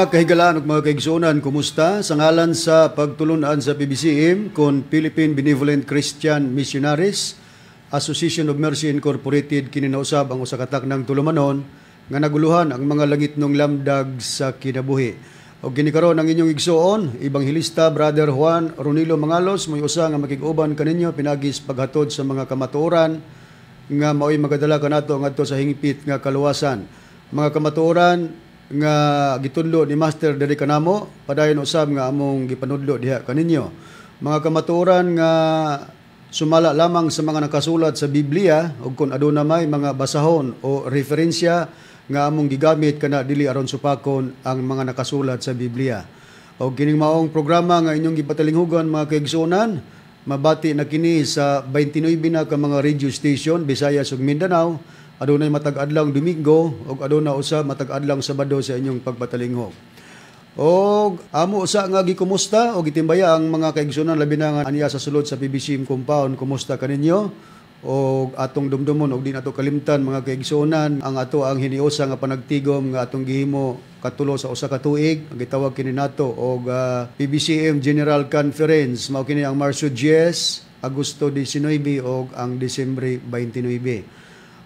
Mga kahigalaan ug mga kaigsuonan, kumusta? Sa ngalan sa pagtulunan sa PBCM kon Philippine Benevolent Christian Missionaries Association of Mercy Incorporated, kininausab ang usa ka taknang tulumanon nga naguluhan ang mga langitnong lamdag sa kinabuhi. O ginikaron ang inyong igsuon, Ebanghilista Brother Juan Ronilo Mangalos, may usa nga makig-uban kaninyo pinagis paghatod sa mga kamatuoran nga mao'y magadala kanato ngadto sa hingpit nga kaluwasan. Mga kamatuoran nga gitudlo ni Master diri kanamo, padayon usab nga among gipanudlo diha kaninyo. Mga kamatuoran nga sumala lamang sa mga nakasulat sa Biblia ug kun aduna may mga basahon o referensya nga among gigamit kana dili aron supakon ang mga nakasulat sa Biblia. O kining maong programa nga inyong gipatalinghugan mga kaigsuonan, mabati na kini sa 29 na ka mga radio station Visayas ug Mindanao. Adunay matag-adlang Domingo ug aduna usa matag-adlang Sabado sa inyong pagpatalinghog. Og amo usa nga gikumusta o gitimbaya ang mga kaigsuonan labi na nga aniya sa sulod sa PBCM compound. Kumusta kaninyo? Og atong dumdumon og di nato kalimtan mga kaigsuonan ang ato ang hiniusa nga panagtigom nga atong gihimo katulo sa usa ka tuig, gitawag kini nato og PBCM General Conference. Mao kini ang Marso 10, Agosto 19 og ang Disyembre 29.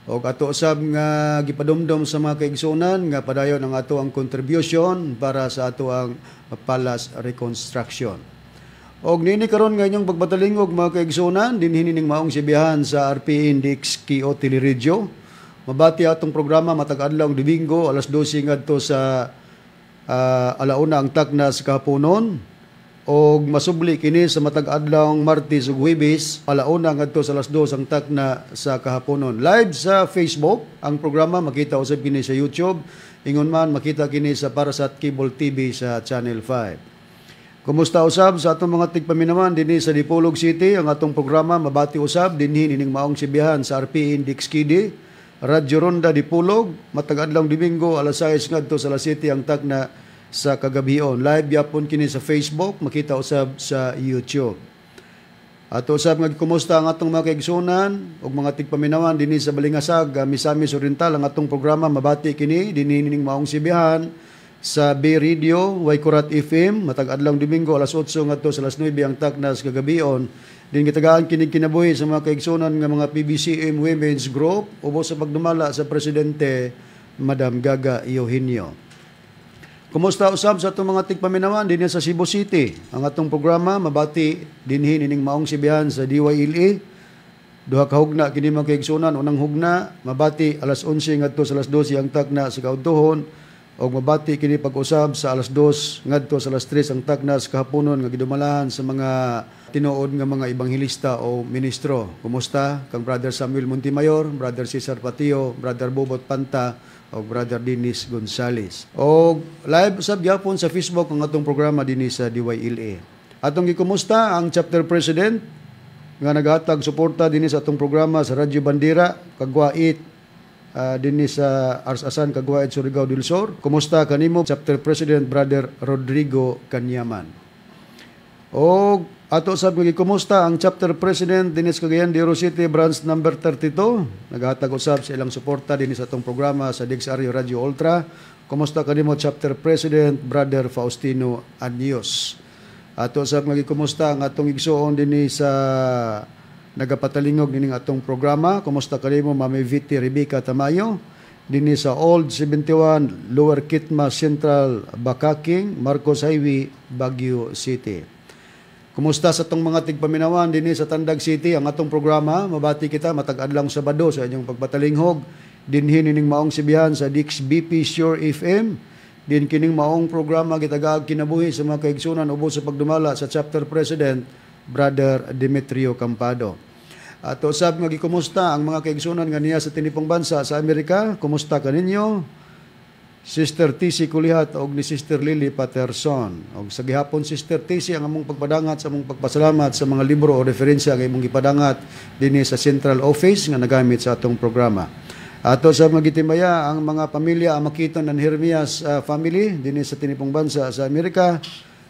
O ato usab nga gipadumdum sa mga kaigsuonan nga padayon ang ato ang contribution para sa ato ang palace reconstruction. Og nini karon nga inyong pagbatalingog mga kaigsuonan dinhi ning maong sibihan sa RP Index Kio Teleradyo. Mabati atong programa matag-adlaw Domingo alas 12 ngadto sa alauna ang takna sa kahaponon. Og masubli kini sa matag-adlaw Martes ug Huwebes alauna ngadto sa alas 2 ang takna sa kahaponon. Live sa Facebook ang programa, makita usab kini sa YouTube, ingon man makita kini sa Parasat Cable TV sa Channel 5. Kumusta usab sa atong mga tigpaminawan dinhi sa Dipolog City? Ang atong programa mabati usab dinhi ning maong sibihan sa RP Index Kidi, Radyo Ronda Dipolog, matag-adlaw Domingo alas 6 ngadto sa alas 7 ang takna sa kagabion. Live yapon kini sa Facebook, makita usab sa YouTube. Ato usab nga kumusta ang atong mga kaigsuonan ug mga tigpaminawan dinhi sa Balingasag, Misamis Oriental. Ang atong programa mabati kini dinhi ning maong sibihan sa Bay Radio, Waikurat FM, matag-adlaw Domingo alas 8 ngadto sa alas 9 ang takna sa kagabion. Din gitagaan kini kinabuhi sa mga kaigsuonan nga mga PBCM Women's Group ubos sa pagdumala sa presidente Madam Gaga Eugenio. Kumusta usab sa atong mga tigpaminawan dinhi sa Cebu City? Ang atong programa mabati dinhi ning maong sibihan sa DYLA. Duha ka hugna kini mga kaigsuonan. Unang hugna mabati alas 11 ngadto sa alas 12 ang takna sa kaudtohon, og mabati kini pag-usab sa alas 2 ngadto sa alas 3 ang takna sa kahaponon nga gidumalahan sa mga tinuod nga mga ebanghilista o ministro. Kumusta kang Brother Samuel Montimayor, Brother Cesar Patio, Brother Bobot Panta o Brother Dennis Gonzales. O live usab gyapon sa Facebook ang atong programa dinhi sa DYLA. Atong gikumusta ang chapter president nga naghatag suporta dinhi sa atong programa sa Radyo Bandera, Kagwait, dinhi sa Arsasan, Kagwait, Surigao del Sur. Kumusta kanimo chapter president Brother Rodrigo Canyaman. O ato sab nga gikumusta ang chapter president dinhi sa Cagayan de Oro City branch number 32. Naghatag usab sa ilang suporta dinhi sa atong programa sa Digsario Radio Ultra. Kumusta kanimo chapter president Brother Faustino Anyos. Ato sab nga gikumusta ang atong igsuon dinhi sa nagapatalingog nining atong programa. Kumusta kanimo Mami Viti Rebecca Tamayo dinhi sa Old 71 Lower Kitma Central Bakaking, Marcos Highway, Baguio City. Kumusta sa atong mga tigpaminawan dinhi sa Tandag City? Ang atong programa mabati kita matag-adlaw Sabado sa inyong pagpatalinghog dinhi ning maong sibihan sa Dix BP Sure FM. Din kining maong programa gitagaag kinabuhi sa mga kaigsuonan ubos sa pagdumala sa chapter president Brother Demetrio Campado. Ato usab nga gikumusta ang mga kaigsuonan nga niya sa tinipong bansa sa Amerika. Kumusta kaninyo? Sister TC Kulihat og ni Sister Lily Patterson. Og sa gihapon Sister TC ang among pagpadangat sa among pagpasalamat sa mga libro o referensya nga imong gipadangat dinhi sa Central Office nga nagamit sa atong programa. Ato sa magitimbaya ang mga pamilya Amakiton and Hermias family dinhi sa tinipong bansa sa Amerika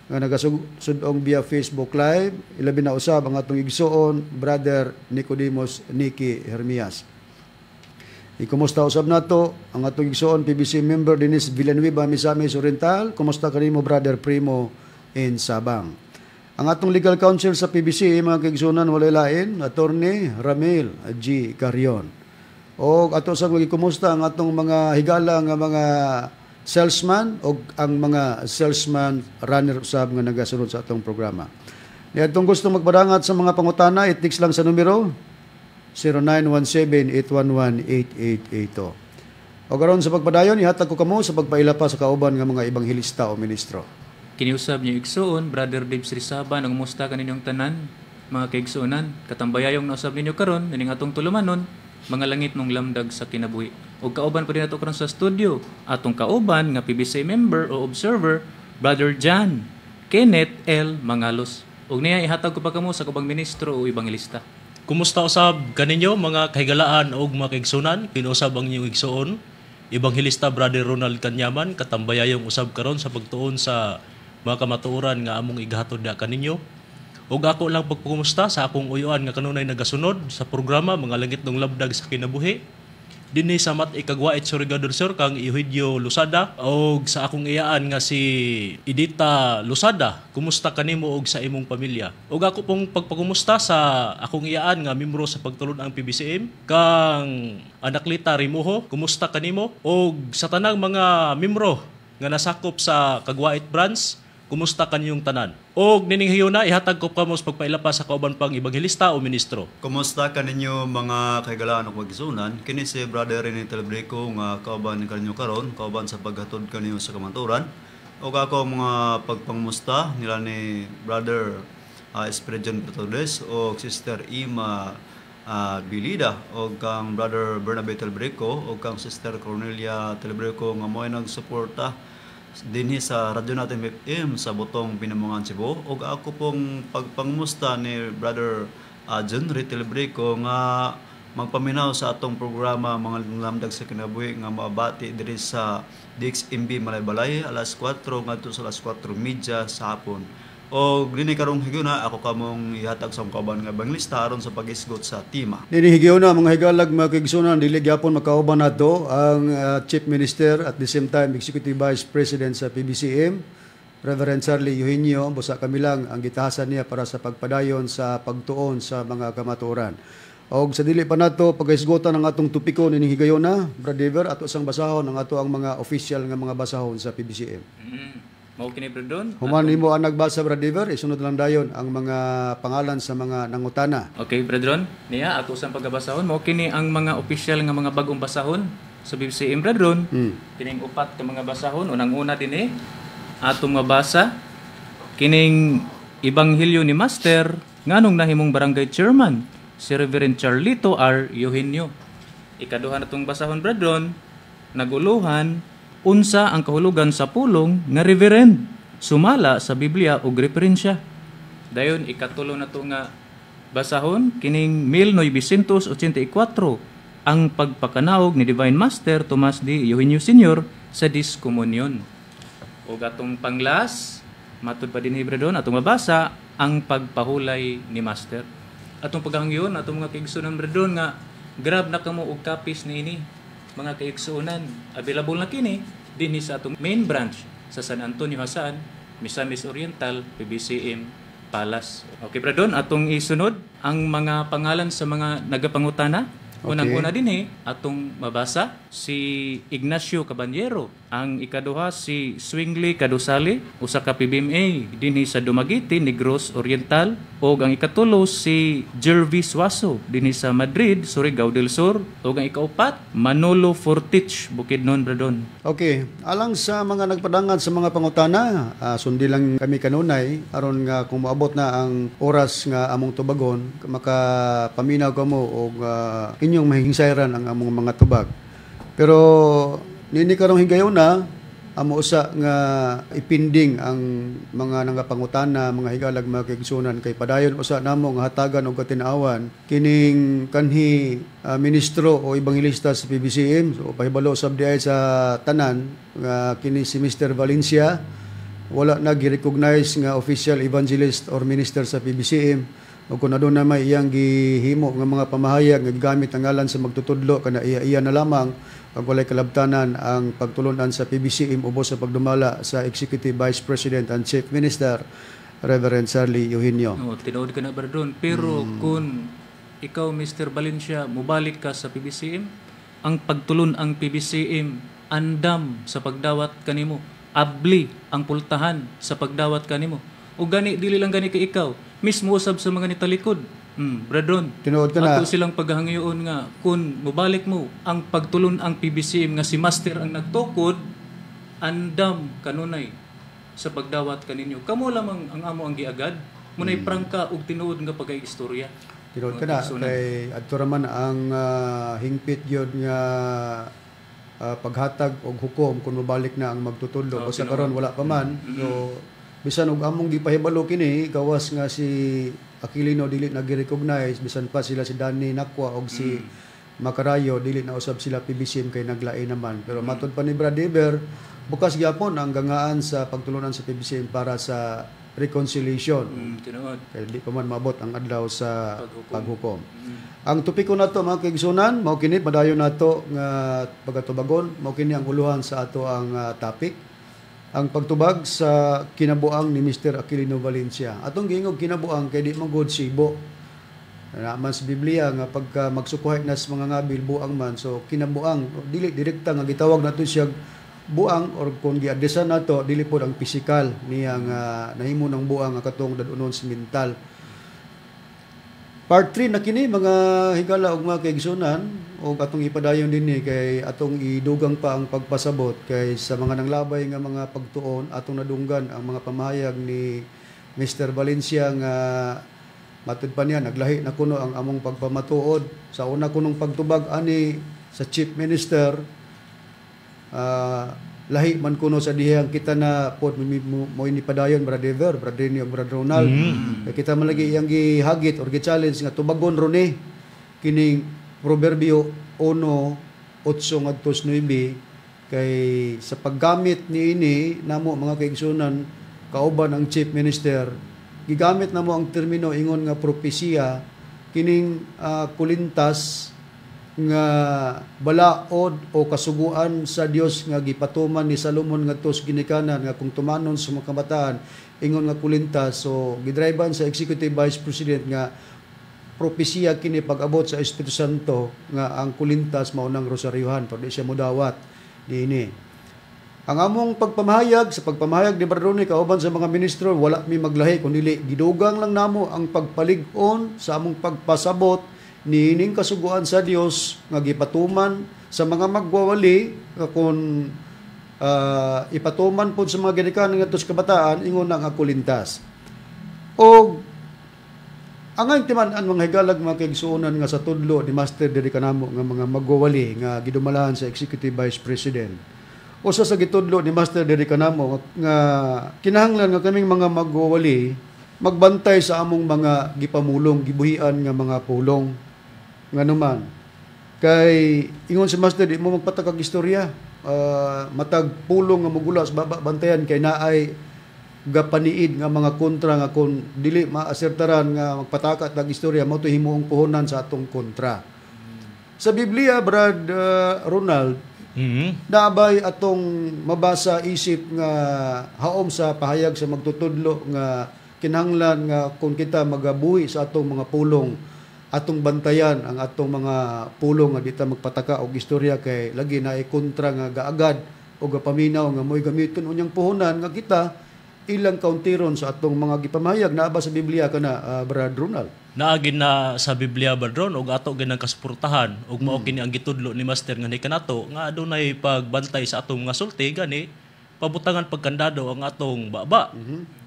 nga nagasudong via Facebook Live. Ilabi na usab ang atong igsuon Brother Nicodemus Nicky Hermias. Ikumusta usab nato ang atong igsoon PBC member dinis Villanueva, Misamis Oriental. Kumusta kanimo Brother Primo in Sabang? Ang atong legal counsel sa PBC mga kaigsunan walay lain Attorney Ramil G. Carion. O ato sa kumusta ang atong mga higala nga mga salesman o ang mga salesman runner usab nga nagasunod sa atong programa. Ni atong gusto magpadangat sa mga pangutana, i-text lang sa numero 0917-811-8882. O karon sa pagpadayon, ihatag ko kamo sa pagpaila pa sa kauban nga mga ibanghilista o ministro. Kiniusab niyo igsoon, Brother Dave Srisaban, ang musta kaninyong tanan, mga kaigsuonan, katambayayong nausab ninyo karon, nining atong tulumanon, mga langit nung lamdag sa kinabuhi. O kauban pa din nato karon sa studio, atong kauban nga PBC member o observer, Brother John Kenneth L. Mangalos. Og niya ihatag ko pa kamo sa kubang ministro o ibanghilista. Kumusta usab kaninyo mga kahigalaan o mga kaigsunan? Kinusab ang inyong igsoon. Ibanghilista Brother Ronald Canyaman, katambayayong usab karon sa pagtuon sa mga kamatuoran nga among igahatod da kaninyo. Ug ako lang pagkumusta sa akong uyuan nga kanunay nagasunod sa programa mga langit ng labdag sa kinabuhi. Dinhi sa mat ikagwait Surigado Sur kang Eugenio Lusada og sa akong iyaan nga si Edita Lusada. Kumusta kanimo og sa imong pamilya? Og ako pong pagpakumusta sa akong iyaan nga membro sa pagtulod ang PBCM kang Anaklita Rimuho. Kumusta kanimo? Og sa tanang mga membro nga nasakop sa Kagwait branch, kumusta kanyong tanan? Og nining hiyuna ihatag ko kamo sa pagpaila pa sa kauban pang ibanghilista o ministro. Kumusta kaninyo mga kahigalaan o pagisunan? Kini si Brother Rene Telebrico nga kauban kaninyo karon, kauban sa paghatod kaninyo sa kamanturan. Og ako mga pagpangmusta nila ni Brother Esperidion Bertodes o Sister Ima Bilida o kang Brother Bernabe Telebrico o kang Sister Cornelia Telebrico nga mo'y nagsuporta dinhi sa radyo natin FM sa Botong Binamungan, Cebu. O ako pong pagpangmusta ni Brother John Telebrico nga magpaminaw sa atong programa mga lamdag sa kinabuhi nga mabati diri sa DXMB Malaybalay alas 4 ngadto sa alas 4:30 sa hapon. O dini karong higuna ako kamong ihatag sa kauban nga banglista aron sa pag-isgot sa tema. Dini higuna mga higalag mga kaigsunan dili gyapon makauban nato ang Chief Minister at the same time Executive Vice President sa PBCM, Reverend Charlie Eugenio. Busa kami lang ang gitahasan niya para sa pagpadayon sa pagtuon sa mga kamatuoran. Og sa dili pa nato pag-isgotan ang atong tupiko nining higayuna, Brad Dever, ato sang basahon ang ato ang mga official nga mga basahon sa PBCM. Mao kini Bradon. Human nimo ang nagbasa Brad Dever, isunod lang dayon ang mga pangalan sa mga nangutana. Okay, Bradron. Niya ato sang pagbasahon mao kini ang mga official nga mga bagong basahon sa BCM Bradron. Kining upat ka mga basahon unang-una dinhi atong mabasa kining Ebanghelyo ni Master nganong nahimong barangay chairman si Reverend Charlito R. Eugenio. Ikaduha natong basahon Bradron, naguluhan unsa ang kahulugan sa pulong nga reverend sumala sa Biblia ug referensya. Dayon ikatulo na to nga basahon kining 1984 ang pagpakanaog ni Divine Master Tomas D. Eugenio Sr. sa Diskomunyon. Ug atong panglas matud pa dinhi Bradon atong mabasa ang pagpahulay ni Master. Atong paghangyon atong mga kaigsunan Bradon nga grab na kamo og copies niini mga kaigsuonan. Available na kini dinhi sa atong main branch sa San Antonio Hasan, Misamis Oriental, PBCM Palace. Okay, Bradon, atong isunod ang mga pangalan sa mga nagapangutana. Unang-una dinhi atong mabasa si Ignacio Caballero, ang ikaduha si Swingley Kadusali, usa ka PBMA dinhi sa Dumaguete, Negros Oriental, ug ang ikatulo si Jervis Waso dinhi sa Madrid, Surigao del Sur, ug ang ikaupat Manolo Fortich, Bukidnon, Bradon. Okay, alang sa mga nagpadangan sa mga pangutana, sundi lang kami kanunay aron nga kung moabot na ang oras nga among tubagon, makapaminaw kamo og inyong mahingsayran ang among mga tubag. Pero nini karong higayuna amo usa nga ipinding ang mga nangapangutana, mga higalag, mga kaigsunan kay padayon usa namo nga hatagan og katinawan kining kanhi ministro o ibanghilista sa PBCM. So pahibalo sab diay sa tanan nga kini si Mr. Valencia wala na gi-recognize nga official evangelist or minister sa PBCM. o kung aduna may iyang gihimo nga mga pamahayag nga gigamit ang ngalan sa magtutudlo kana iya na lamang pag walay kalabtanan ang pagtulunan sa PBCM ubos sa pagdumala sa Executive Vice President and Chief Minister Reverend Charlie Eugenio. No, tinuod ka na Bradron. Pero kung ikaw Mr. Valencia mubalik ka sa PBCM, ang pagtulon ang PBCM andam sa pagdawat kanimo, abli ang pultahan sa pagdawat kanimo. O gani dili lang gani kay ikaw, mismo usab sa mga nitalikod. Bradron, Tinuod ka na. ato silang paghangyoon nga kung mubalik mo ang pagtulon ang PBCM nga si Master ang nagtukod, andam kanunay sa pagdawat kaninyo. Kamo lamang ang amo ang giagad, munay prangka og tinuod nga pagay-istorya. Tinuod ka na kay adto raman ang hingpit gyud nga paghatag og hukom kung mabalik na ang magtutudlo. Basta karon wala pa man. So bisan og among gipahibalo kini gawas nga si Aquilino dili nag-recognize, bisan pa sila si Danny Nakwa og si Macarayo dili na usab sila PBCM kay naglain naman. Pero matud pa ni Brad Deber, bukas gyapon ang gangaan sa pagtulunan sa PBCM para sa reconciliation. Tinuod. Kaya di pa man mabot ang adlaw sa paghukom. Ang topiko nato mga kaigsunan, mao kini padayon nato nga pagatubagon, mao kini ang uluhan sa ato ang topic. Ang pagtubag sa kinabuang ni Mr. Aquilino Valencia. Atong giingog kinabuang kay di man gud sibo. Naman sa Biblia nga pagka magsukuhay na sa mga ngabil buang man, so kinabuang dili direkta nga gitawag nato siya buang, or kung gi-addressa nato dili pod ang physical niya nga nahimo ng buang nga katong dadunon sa mental. Part 3 na kini mga higala ug mga kaigsunan, ug atong ipadayon dinhi kay atong idugang pa ang pagpasabot kay sa mga nanglabay nga mga pagtuon atong nadunggan ang mga pamahayag ni Mr. Valencia nga matud pa niya naglahi na kuno ang among pagpamatuod sa una kunong pagtubag ani sa Chief Minister. Lahi man kuno sa dihang kita na pod mo ini padayon Brad Dever, Brad Denny ug Brad Ronald. Kita man lagi iyang gihagit or gi-challenge nga tubagon roni kining Proverbio 1:8 ngadto 9 kay sa paggamit niini namo mga kaigsunan kauban ang Chief Minister, gigamit namo ang termino ingon nga propesiya kining kulintas nga balaod o kasuguan sa Dios nga gipatuman ni Solomon ngadto sa ginikanan nga kung tumanon sa mga kabataan ingon nga kulintas. So gidriban sa Executive Vice President nga propesiya kini pag-abot sa Espiritu Santo nga ang kulintas mao nang rosaryohan pag di siya modawat diini. Ang among pagpamahayag sa pagpamahayag ni Bardoni kauban sa mga ministro wala mi maglahi kundi gidugang lang namo ang pagpalig-on sa among pagpasabot niining kasuguan sa Dios nga gipatuman sa mga magwawali nga kung ipatuman po sa mga ginikanan nga tos kabataan ingon ang akulintas. O ang timan-an mga higalag mga kaigsuonan nga sa tudlo ni Master diri kanamo nga mga magwawali nga gidumalahan sa Executive Vice President. Usa sa gitudlo ni Master diri kanamo nga kinahanglan nga kaming mga magwawali magbantay sa among mga gipamulong gibuhian nga mga pulong nga naman kay ingon si Master di mo magpatakag istorya, matag pulong nga mogula sa baba bantayan kay naay gapaniid nga mga kontra nga kung dili maasertaran nga magpatakat ng istorya mo to himuong puhunan sa atong kontra. Sa Biblia Brad Ronald, naabay atong mabasa isip nga haom sa pahayag sa magtutudlo nga kinahanglan nga kung kita magabuhi sa atong mga pulong atong bantayan ang atong mga pulong nga dita magpataka og istorya kay lagi na kontra nga gaagad o gapaminaw nga mo'y gamiton unyang puhunan nga kita ilang kauntiron sa atong mga gipamahayag naaba sa Biblia kana Brad Ronald. Naagin na sa Biblia Badron og ato ginang kasuportahan og mao kini ang gitudlo ni Master nga ni kanato nga adunay pagbantay sa atong mga sulti gani pabutangan pagkandado ang atong baba.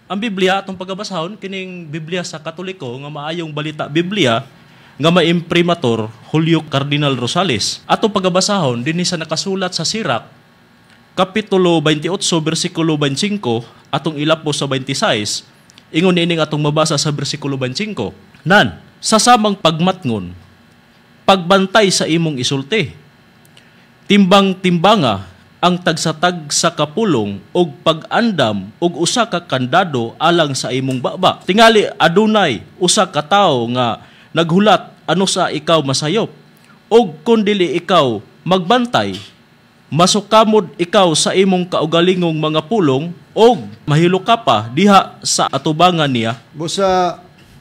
Ang Biblia atong pagabasahon kining Biblia sa Katoliko nga maayong balita Biblia nga maimprimator Julio Cardinal Rosales. Atong pagabasahon dinhi sa nakasulat sa Sirach kapitulo 28 bersikulo 25 atong ilapos sa 26. Ingon nining atong mabasa sa bersikulo 25. Nan, sa samang pagmatngon, pagbantay sa imong isulti, timbang-timbanga ang tagsatag sa kapulong og pag-andam og usa ka kandado alang sa imong baba. Tingali adunay usa ka tawo nga naghulat ano sa ikaw masayop. Og kun dili ikaw magbantay, masukamod ikaw sa imong kaugalingong mga pulong og mahilo ka pa diha sa atubangan niya. Busa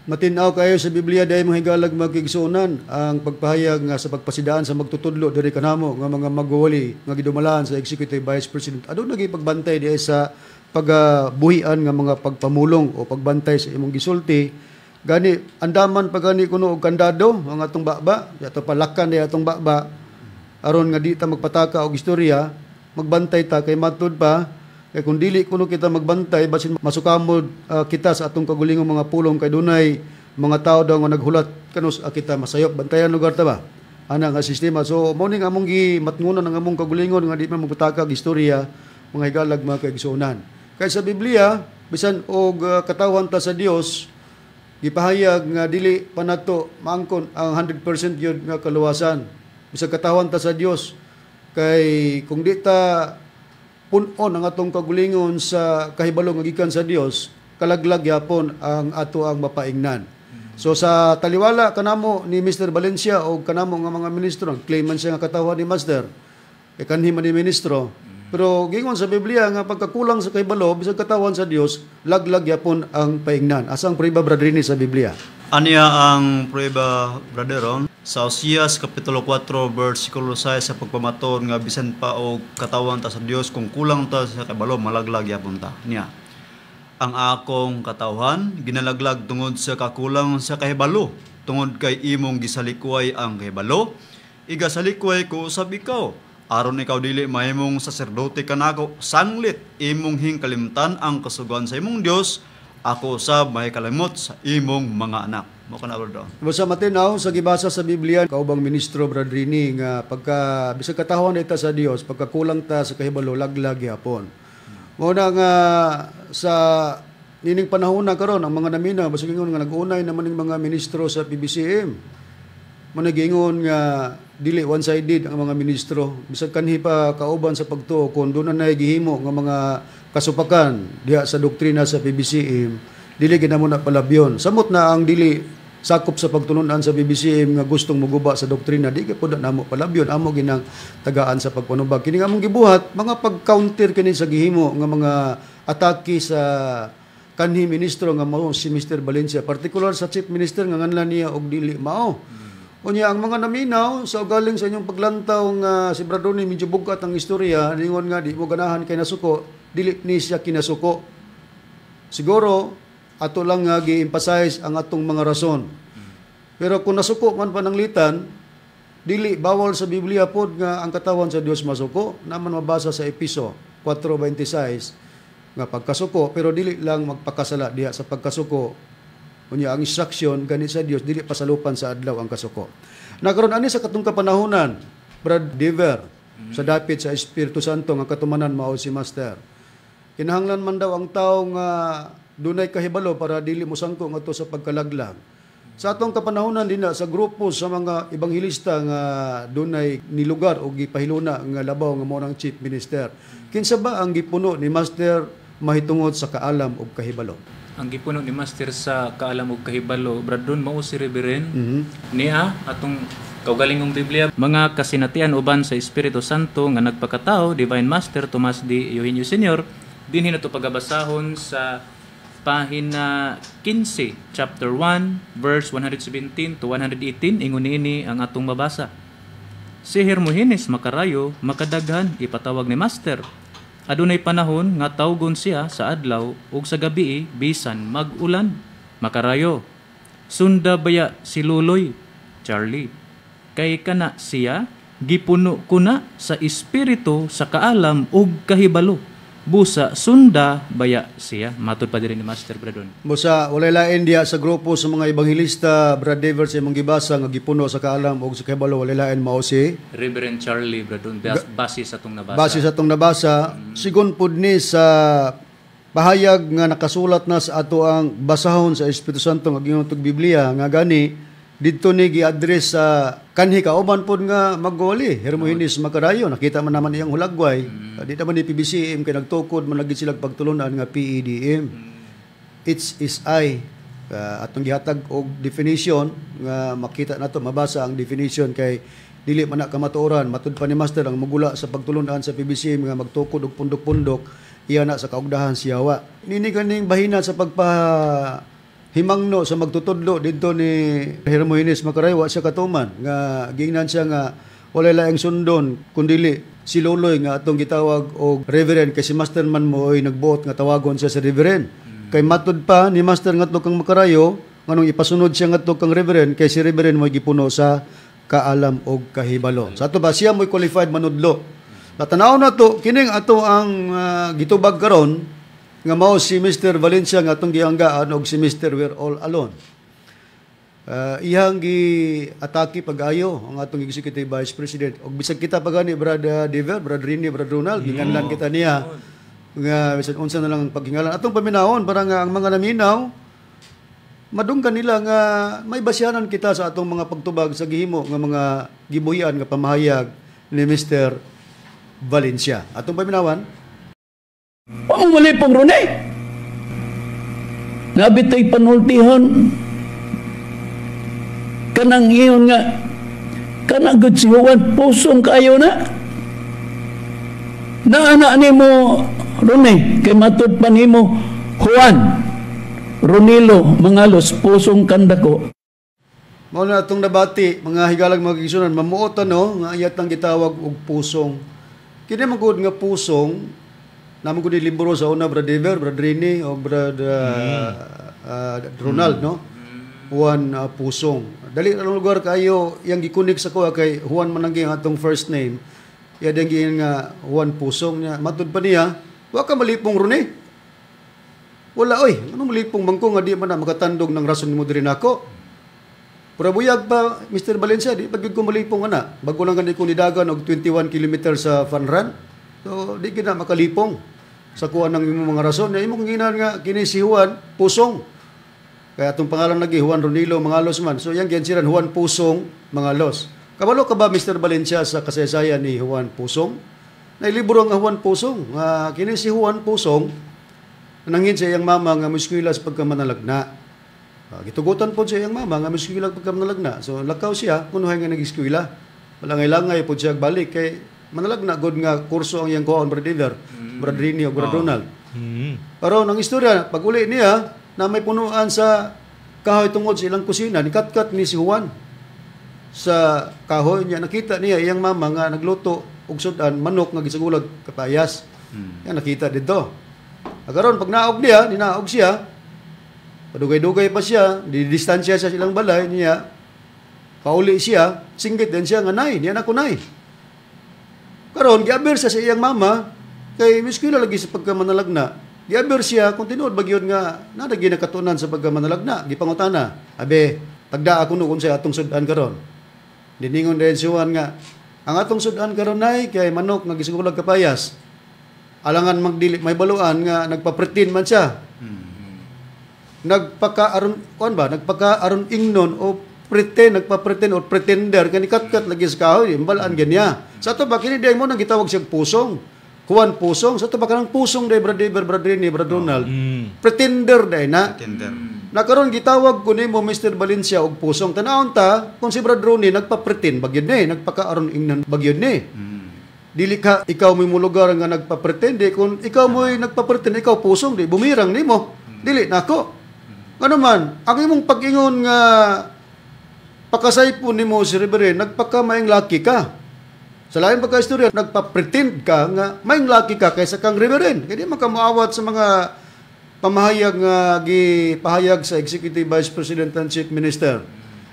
matinaw kayo sa Biblia dahil mga higalag magkigsunan ang pagpahayag nga sa pagpasidaan sa magtutudlo diri kanamo nga mga magwali nga gidumalaan sa Executive Vice President. Ano naging pagbantay diay sa pagbuhian nga mga pagpamulong o pagbantay sa imong gisulti? Gani andaman pagani kuno og kandado ang atong baba, ato palakan diay atong baba aron nga di ta magpataka og istorya, magbantay ta kay matud pa. Kaya kung dili kuno kita magbantay, basin masukamod kita sa atong kagulingong mga pulong kay dunay mga tao daw nga naghulat kanus kita masayop bantayan lugar ta ba ana nga sistema. So mao ning among gimatngunan ang among kagulingon nga di man magpataka og istorya mga higalag mga kaigsuonan. Kay sa Biblia bisan og katawhan ta sa Dios gipahayag nga dili pa nato maangkon ang 100% yun nga kaluwasan. Bisan katawhan ta sa Dios kay kung di ta punon ang atong kagulingon sa kahibalo nga gikan sa Dios, kalaglag yapon ang ato ang mapaingnan. So sa taliwala kanamo ni Mr. Valencia o kanamo nga mga ministro, claim man siya nga katawhan ni Master, kanhi man ni ministro. Pero gingon sa Biblia nga pagkakulang sa kahibalo bisag katawhan sa Dios, laglag yapon ang paingnan. Asang prueba brother ni sa Biblia? Aniya ang prueba, brother, sa Osias Kapitulo 4, versikulo 6 sa pagpamaton nga bisan pa o katawan ta sa Dios kung kulang ta sa kabalo malaglag yapon ta niya. Ang akong katawhan ginalaglag tungod sa kakulang sa kahibalo, tungod kay imong gisalikway ang kahibalo, igasalikway ko usab ikaw. Aron ikaw dili mahimong saserdote kanako, sanglit imong hingkalimtan ang kasugan sa imong Dios. Ako usab may kalimot sa imong mga anak. Mo kana bro. Basta matinaw sa gibasa sa Biblia kaubang ministro Brad Rini nga pagka bisag katawhan ita sa Dios pagkakulang ta sa kahibalo laglag yapon. Mao na nga sa nining panahon na karon ang mga namina basig ingon nga nag-unay naman ning mga ministro sa PBCM. Managingon nga dili one-sided ang mga ministro bisag kanhi pa kauban sa pagtuo kun doon na gihimo nga mga kasupakan diha sa doktrina sa PBCM dili ginamo na palabyon. Samot na ang dili sakop sa pagtulunan sa PBCM nga gustong muguba sa doktrina di gyud namo palabyon amo ginang tagaan sa pagpanubag kini among gibuhat mga pag-counter kini sa gihimo nga mga atake sa kanhi ministro nga mao si Mr. Valencia, particular sa chief minister nga nganlan niya og dili mao. Unya ang mga naminaw sa ugaling sa inyong paglantaw nga si Bradoni medyo bugat ang istorya ningon nga di mo ganahan kay nasuko dili ni siya kinasuko. Siguro ato lang nga gi-emphasize ang atong mga rason. Pero kung nasuko man pananglitan dili bawal sa Biblia pod nga ang katawan sa Dios masuko, naman mabasa sa Episo 4:26 nga pagkasuko pero dili lang magpakasala diha sa pagkasuko. Unya ang instruction gani sa Dios dili pasalupan sa adlaw ang kasuko. Nagkaron ani sa katong kapanahonan, Brad Dever, sa dapit sa Espiritu Santo nga katumanan mao si Master. Kinahanglan man daw ang tawo nga dunay kahibalo para dili mosangko ngadto sa pagkalaglag. Sa atong kapanahonan din sa grupo sa mga ebanghilista nga dunay nilugar o gipahiluna nga labaw nga mao nang chief minister. Kinsa ba ang gipuno ni Master mahitungod sa kaalam ug kahibalo? Ang gipuno ni Master sa kaalam ug kahibalo, Bradon mao si Reverend niya atong kaugalingong Biblia mga kasinatian uban sa Espiritu Santo nga nagpakatao Divine Master Tomas D. Eugenio Sr. dinhi nato pagabasahon sa pahina 15 chapter 1 verse 117 to 118 ingon niini ang atong mabasa. Si Hermogenes makarayo makadaghan ipatawag ni Master. Adunay panahon nga tawgon siya sa adlaw ug sa gabii bisan mag-ulan. Makarayo. Sunda baya si Luloy, Charlie. Kay kana siya gipuno kuna sa espiritu sa kaalam ug kahibalo. Busa sunda baya siya. Matud pa diri ni Master Bradon. Busa walay lain diha sa grupo sa mga ebanghilista Brad Dever sa imong gibasa nga gipuno sa kaalam ug sa kahibalo walay lain mao si Reverend Charlie Bradon base sa atong nabasa. Base sa atong nabasa, sigon pud ni sa pahayag nga nakasulat na sa ato ang basahon sa Espiritu Santo nga gingon tug Biblia nga gani dito ni gi-address sa kanhi kauban pod nga magwali Hermogenes Macarayo, nakita man naman iyang hulagway. Di naman ni PBCM kay nagtukod man lagi sila pagtulunan nga PEDM. Is I atong gihatag og definition nga makita nato mabasa ang definition kay dili man na kamatuoran matud pa ni master ang magula sa pagtulunan sa PBCM nga magtukod og pundok-pundok iya na sa kaugdahan siyawa. Nini kaning bahina sa himangno sa magtutudlo dito ni Hermogenes Macarayo siya katuman nga giingnan siya nga wala laing sundon kundili si Loloy nga atong gitawag og reverend kay si master man mo ay nagbuot nga tawagon siya sa reverend. Kay matud pa ni master ngadto kang Macarayo nganong ipasunod siya ngadto kang reverend kay si reverend mo gipuno sa kaalam og kahibalo. Sa ato ba siya mo'y qualified manudlo. Natanaw na to kining ato ang gitubag karon nga mao si Mr. Valencia nga atong gianggaan og si Mr. We're All Alone. Iyang gi-atake pag-ayo ang atong Executive Vice President. Og bisag kita pagani Brad Dever, Brad Rini, Brad Ronald, ginganlan kita niya nga bisan unsa na lang ang paghingalan. Atong paminawon para nga ang mga naminaw madunggan nila nga may basyanan kita sa atong mga pagtubag sa gihimo nga mga gibuhian nga pamahayag ni Mr. Valencia. Atong paminawan. Wa mo malipong Ronay. Nabitay panultihan. Kanang iyon nga kanang gud si Juan pusong kayo na. Naana nimo Ronay kay matud pa nimo Juan Ronilo Mangalos pusong kandako. Mao na atong nabati mga higalag mga kigsunan mamuotan no nga iyat ang gitawag og pusong. Kini magud nga pusong naman ko ni libro sa una Brad Dever, Brad Rini o Brad Ronald no. Juan Pusong. Dali ang lugar kayo yang gikunik sa ko kay Juan man ang atong first name. Ya dengin nga Juan Pusong niya matud pa niya wa ka malipong Ronay. Wala oy, anong malipong bangko nga di man na makatandog ng rason nimo diri nako. Pero buyag pa Mr. Valencia di pagud ko malipong ana. Bago lang gani ko nidagan og 21 kilometers sa Fun Run. So di kita makalipong sa kuha ng imong mga rason. Na imong ginan nga kini si Juan Pusong. Kaya atong pangalan lagi Juan Ronilo Mangalos man. So yang giansiran Juan Pusong Mangalos. Kabalo ka ba Mr. Valencia sa kasaysayan ni Juan Pusong? Nailibro nga Juan Pusong. Kini si Juan Pusong nangin sa iyang mama nga muskwila sa pagkamanalagna. Gitugutan po sa iyang mama nga muskwila pagkamanalagna. So lakaw siya kunuhay nga nag-eskwela. Wala ngay po siya balik kay manalagna god nga kurso ang iyang kuhaon Brad Dever, Brad Rini o Brad Ronald. Pero nang istorya pag uli niya na may punuan sa kahoy tungod sa ilang kusina nikatkat ni si Juan sa kahoy niya nakita niya iyang mama nga nagluto og sudan manok nga gisagulag kapayas. Yan nakita dito. Agaron pag naog niya, ninaog siya, padugay-dugay pa siya, didistansya sa silang balay niya, pauli siya, singgit din siya nga nay, niya nako nay. Karon giaber sa iyang mama, kay miskila lagi sa pagkamanalagna. Giaber siya kung tinuod bagyon nga nadagi nakatunan sa pagkamanalagna, gipangutana. Abe, tagda ako no unsay atong sudan karon. Diningon din si Juan nga ang atong sudan karon nay kay manok nga gisugulag kapayas. Alangan magdili may baluan nga nagpapretin man siya. Nagpaka-aron ingnon o nagpa-pretend o pretender kani katkat lagi sa kahoy imbalaan ganya. Sa to ba kini day mo nang gitawag siyang pusong. Juan Pusong sa to ba kanang pusong day Brad Dever, Brad Rini, Brad Ronald. Pretender day na. Pretender. Nakaron gitawag ko nimo Mr. Valencia og pusong. Tanawon ta kung si Brad Ronnie nagpa-pretend bagyod ni, nagpaka-aron ingnon bagyod ni. Dili ka ikaw mo lugar nga nagpa-pretende kung ikaw mo'y nagpa-pretende ikaw pusong di bumirang nimo dili nako ano man ang imong pag-ingon nga pakasaypon nimo si Reverend nagpakamaing laki ka sa lain pagka-istorya nagpa-pretend ka nga maing laki ka kaysa kang Reverend kaya di man ka moawat sa mga pamahayag nga gipahayag sa Executive Vice President and Chief Minister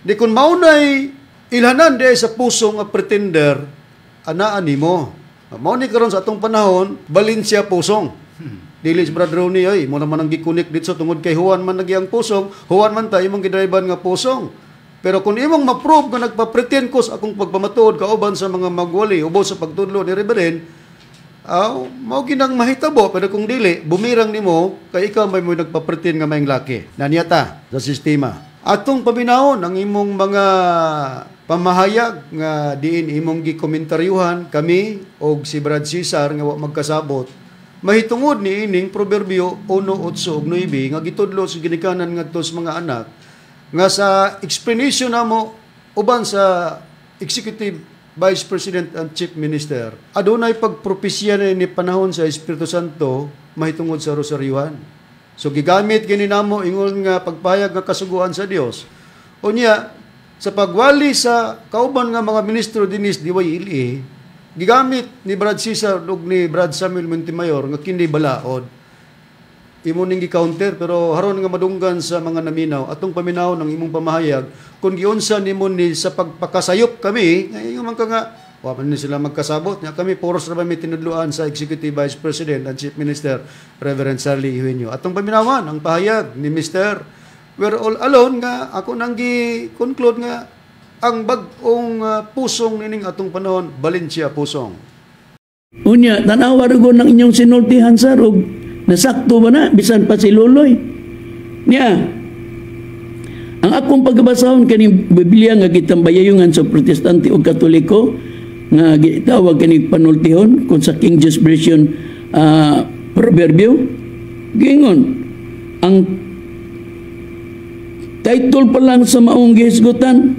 di kun maunay ilhanan di sa pusong nga pretender anaan nimo. Mao ni karon sa atong panahon, Valencia Pusong. Dili si Brad Ronnie ay mo naman ang gikunik dito tungod kay Juan man nagyang pusong, Juan man ta imong gidriban nga pusong. Pero kung imong ma-prove nga nagpa-pretend ko sa akong pagpamatuod kauban sa mga magwali ubos sa pagtudlo ni Reverend, mao ginang mahitabo pero kung dili bumirang nimo kay ikaw may mo nagpa-pretend nga maing laki. Nanyata sa sistema. Atong paminahon ang imong mga pamahayag nga diin imong gikomentaryuhan kami og si Brad Cesar nga wa magkasabot. Mahitungod ni ining Proverbio 1:8 ug 9 nga gitudlo sa ginikanan ngadto sa mga anak nga sa explanation namo uban sa Executive Vice President and Chief Minister, adunay pagpropesya ni panahon sa Espiritu Santo mahitungod sa rosaryuhan. So gigamit kini namo ingon nga pagpahayag nga kasuguan sa Dios. Unya sa pagwali sa kauban nga mga ministro dinis DYLE, gigamit ni Brad Cesar ug ni Brad Samuel Montemayor nga kindi balaod. Imo ning gi-counter pero haron nga madunggan sa mga naminaw atong paminaw ng imong pamahayag kung giunsa nimo ni sa pagpakasayop kami ngayon man ka nga wa man ni sila magkasabot nya kami poros ra may tinudloan sa Executive Vice President and Chief Minister Reverend Charlie Eugenio. Atong paminawan ang pahayag ni Mr. We're all alone nga ako nang gi-conclude nga ang bag-ong pusong nining atong panahon Valencia pusong. Unya, tanawa rin ko ng inyong sinultihan, sir, o nasakto ba na, bisan pa si Luloy. Niya, ang akong pagbasahon kaning Biblia nga gitambayayungan sa Protestante o Katoliko, nga gitawag kaning panultihon, kung sa King James Version Proverbio, gingon, ang title pa lang sa maong gihisgutan,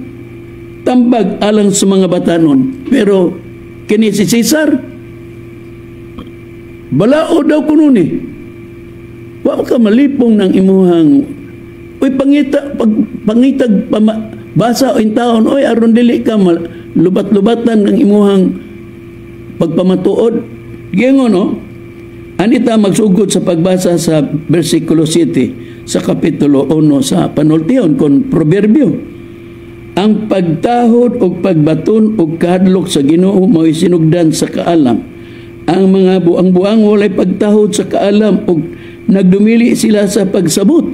tambag alang sa mga batanon. Pero, kini si Cesar, balao daw kuno ni. Wa ka malipong ng imuhang oy pangitag basa o intaon oy aron dili ka lubat-lubatan ng imuhang pagpamatuod. Gingon no? Anita magsugod sa pagbasa sa bersikulo 7 sa kapitulo 1 sa panultihon kon Proverbio. Ang pagtahod o pagbaton o kahadlok sa Ginoo mao'y sinugdan sa kaalam. Ang mga buang-buang walay pagtahod sa kaalam o nagdumili sila sa pagsabot.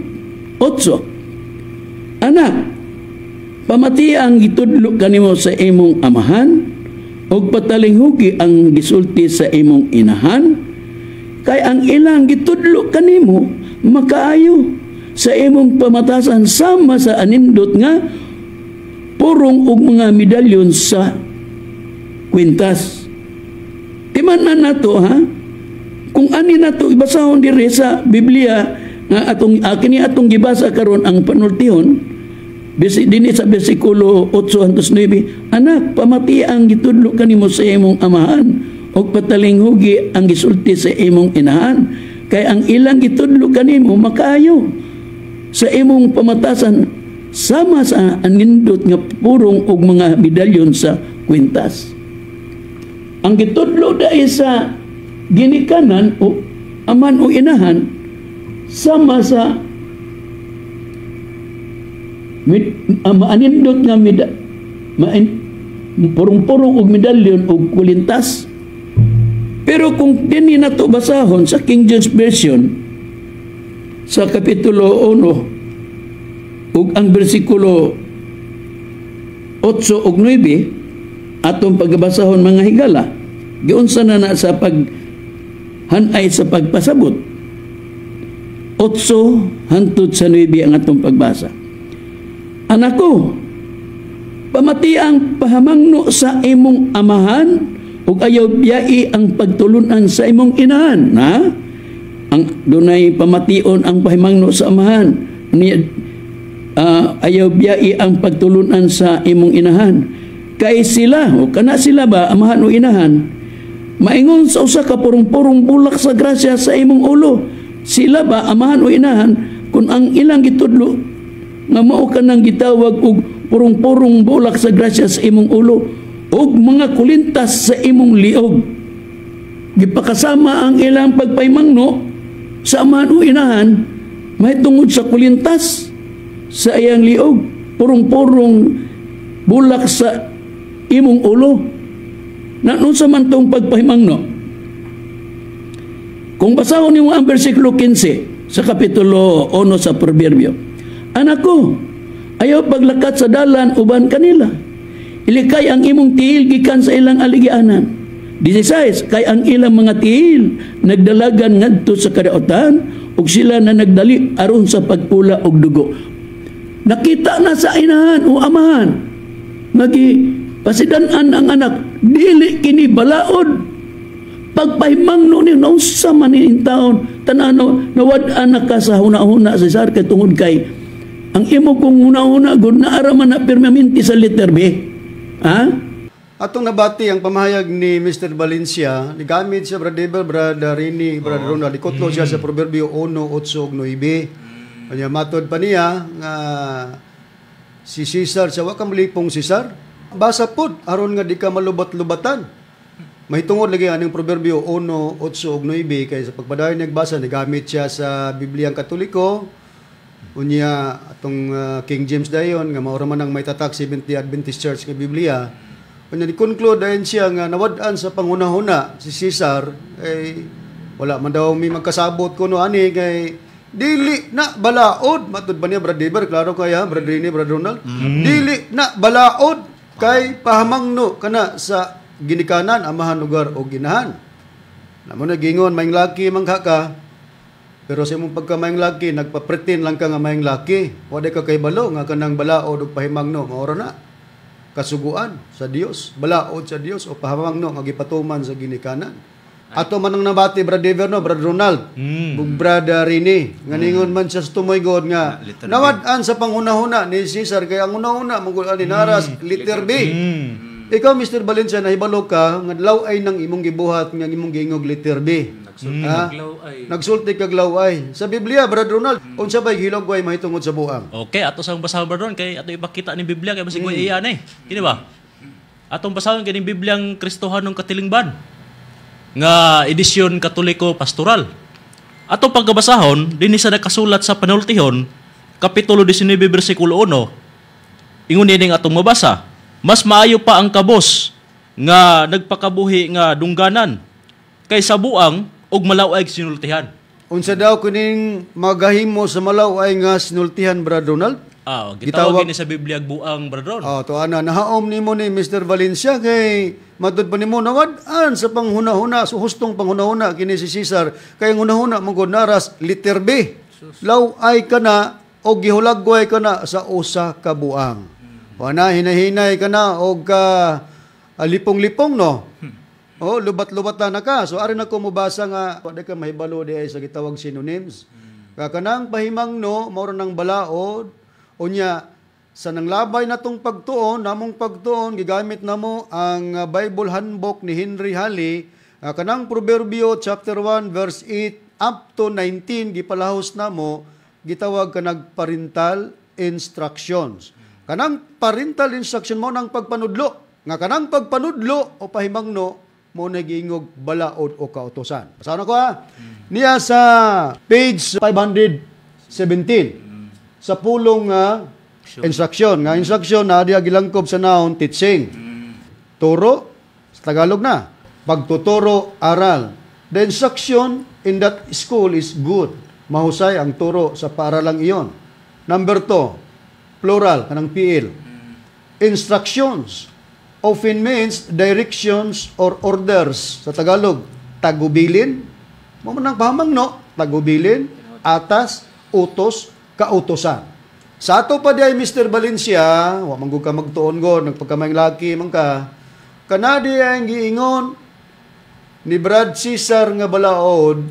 8. Anak, pamati ang gitudlo kanimo sa imong amahan o patalinghugi ang gisulti sa imong inahan kay ang ilang gitudlo kanimo makaayo sa imong pamatasan sama sa anindot nga purong og mga medalyon sa kwintas. Timanan nato ha? Kung ani nato ibasahon diri sa Biblia nga atong atong gibasa karon ang panultihon dinhi sa bersikulo 8-9, anak, pamati ang gitudlo kanimo sa imong amahan ug patalinghugi ang gisulti sa imong inahan kay ang ilang gitudlo kanimo makaayo sa imong pamatasan sama sa anindot nga purong og mga medalyon sa kwintas. Ang gitudlo dai sa ginikanan o aman o inahan sama sa anindot nga purong-purong og medalyon og kulintas. Pero kung dinhi nato basahon sa King James Version sa kapitulo 1 ug ang bersikulo 8 ug 9 atong pagbasahon mga higala giunsa na sa paghanay sa pagpasabot 8 hangtod sa 9 ang atong pagbasa. Anak ko, pamati ang pahamangno sa imong amahan ug ayaw biyai ang pagtulunan sa imong inahan. Ha? Ang dunay pamation ang pahamangno sa amahan. Ayaw biyai ang pagtulunan sa imong inahan. Kay sila, o kana sila ba, amahan o inahan, maingon sa usa ka purong-purong bulak sa grasya sa imong ulo. Sila ba, amahan o inahan, kung ang ilang gitudlo, nga mao ka nang gitawag og purong-purong bulak sa grasya sa imong ulo, og mga kulintas sa imong liog. Gipakasama ang ilang pagpaymangno sa amahan o inahan, mahitungod sa kulintas sa iyang liog, purong-purong bulak sa imong ulo. Nanon sa man tong pagpahimangno. Kung basahon nimo ang bersikulo 15 sa kapitulo 1 sa Proverbio, anak ko, ayaw paglakat sa dalan uban kanila. Ilikay ang imong tiil gikan sa ilang aligianan. 16, kay ang ilang mga tiil nagdalagan ngadto sa kadautan ug sila na nagdali aron sa pagpula og dugo. nakita na sa inahan o amahan, nagi pasidanan ang anak, dili kini balaod. Pagpahimangno ni nausa man ni taon, tanano nawad-an na ka sa huna-huna sa Cesar kay tungod kay ang imo kong huna-huna gud naara man na permanente sa letter B. Ha? Atong nabati ang pamahayag ni Mr. Valencia, nigamit siya Brother Rini, Brother Ronald, ikotlo siya sa Proverbio 1:8 ug 9. Kanya matod pa niya nga si Cesar sa wa ka malipong Cesar, basa pod aron nga di ka malubat-lubatan. Mahitungod lagi aning Proverbio 1:8 ug 9 kay sa pagpadayon nagbasa nigamit siya sa Bibliang Katoliko. Unya atong King James dayon nga mao ra man ang may tatak Seventh-day Adventist Church nga Biblia. Unya ni-conclude dayon siya nga nawad-an sa panghuna-huna si Cesar ay wala man daw may magkasabot kuno ani kay dili na balaod matud ba niya Brad Deber klaro kaya Brad Rini, Brad Ronald. Dili na balaod kay pahamangno kana sa ginikanan, amahan, lugar o ginahan. Namo na gingon maing laki mangka ka. Pero sa imong pagka maing laki, nagpa-pretend lang ka nga maing laki. Wala ka kay balo nga kanang balaod o pahimangno, maoro na. Kasuguan sa Dios, balaod sa Dios o pahamangno nga gipatuman sa ginikanan. Ato man ang nabati Brad Dever no, Brad Ronald, Brad Rini, nga ningon man siya sa tumoy God nga nawad-an sa panghuna-huna ni Cesar kay ang una-una mong ani naras letter B. Ikaw, Mr. Valencia, nahibalo ka, nga laway ng imong gibuhat, nga imong giingog letter B. Nagsulti kag laway. Sa Biblia, Brad Ronald, unsa ba'y hilog way mahitungod sa buang? Okay, ato sang basahon Brad Ron kay ato ipakita ni Biblia kay basig iyan eh. Kini ba? Atong basahon kini Bibliang Kristohanong Katilingban nga edisyon Katoliko Pastoral. Ato pagkabasahon dinhi sa nakasulat sa panultihon kapitulo 19 bersikulo 1. Ingon nining atong mabasa. Mas maayo pa ang kabos nga nagpakabuhi nga dungganan kaysa buang og malaway sinultihan. Unsa daw kuning magahimo sa malaway nga sinultihan, Brad Ronald? Gitawag ni sa Biblia buang, Brad Ron. To ana nahaom nimo ni Mr. Valencia kay matud pa nimo nawad-an sa panghuna-huna, so hustong panghuna-huna kini si Cesar kay ang hunahuna mong naras letter B. Laway kana og gihulagway kana sa usa ka buang. Wana hinahinay ka na o ka lipong-lipong no. Lubat-lubat na ka. So ari na ko mubasa nga wala ka mahibalo di ay sa gitawag synonyms. Kanang pahimangno mao nang balaod unya sa nanglabay natong pagtuon namong pagtuon gigamit namo ang Bible Handbook ni Henry Halley kanang Proverbio chapter 1 verse 8 up to 19 gipalahos namo gitawag kanang parental instructions. Kanang parental instruction mo ng pagpanudlo. Nga kanang pagpanudlo o pahimangno mo nagingog balaod o kautosan. Basahan ko ha. Niya sa page 517 sa pulong instruction. Nga instruction na diya gilangkob sa naon teaching. Turo sa Tagalog na. Pagtuturo, aral. The instruction in that school is good. Mahusay ang turo sa paaralang iyon. Number 2. Plural, kanang PL. Instructions often means directions or orders. Sa Tagalog, tagubilin. Mo man ang pahamangno, tagubilin, atas, utos, kautosan. Sa ato pa diay Mr. Valencia, wa man ka magtuon go, nagpagkamayng laki man ka. Kanadi ang giingon ni Brad Cesar nga balaod,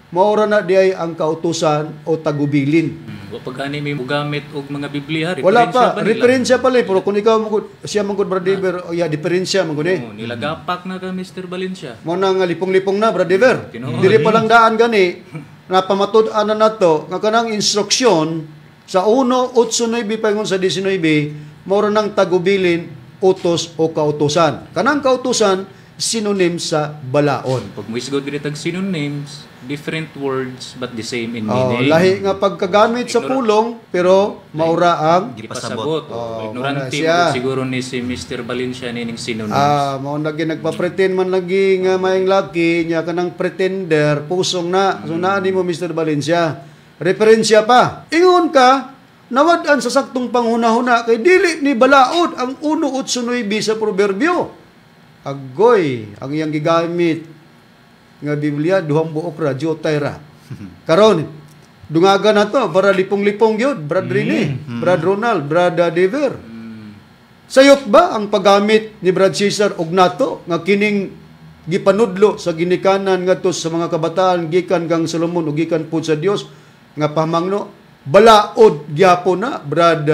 maura na diay ang kautosan o tagubilin. Pag ani may mugamit og mga Biblia, wala pa, referensya pala pero kung ikaw siya mangkod Brad Dever, diferensya mangkod nilagapak na ka Mr. Valencia. Mo nang lipong-lipong na Brad Dever. Dili pa lang daan gani napamatud-an na nato nga kanang instruksyon sa 1:8-9 paingon sa 19 mao nang tagubilin utos o kautusan. Kanang kautusan synonym sa balaod. Pag mo isgod gid tag synonyms, different words but the same in meaning. Lahi nga pagkagamit sa pulong pero maura ang gipasabot. Ignorante siguro ni si Mr. Valencia nining synonyms. Mao lagi nagpa-pretend man lagi nga maayong laki nya kanang pretender pusong na. So naani mo Mr. Valencia. Referensya pa. Ingon ka nawad-an sa saktong panghuna-huna kay dili ni balaod ang 1:8-9 sa proverbio. Agoy ang iyang gigamit nga Biblia duhang buok ra jotay ra. Karon Dungaga na to para lipong-lipong yun, Brad Rini, Brad Ronald, Brad Dever. Sayop ba ang paggamit ni Brad Cesar og nato nga kining gipanudlo sa ginikanan ngadto sa mga kabataan gikan kang Solomon ug gikan pud sa Dios nga pamangno balaod gyapon na Brad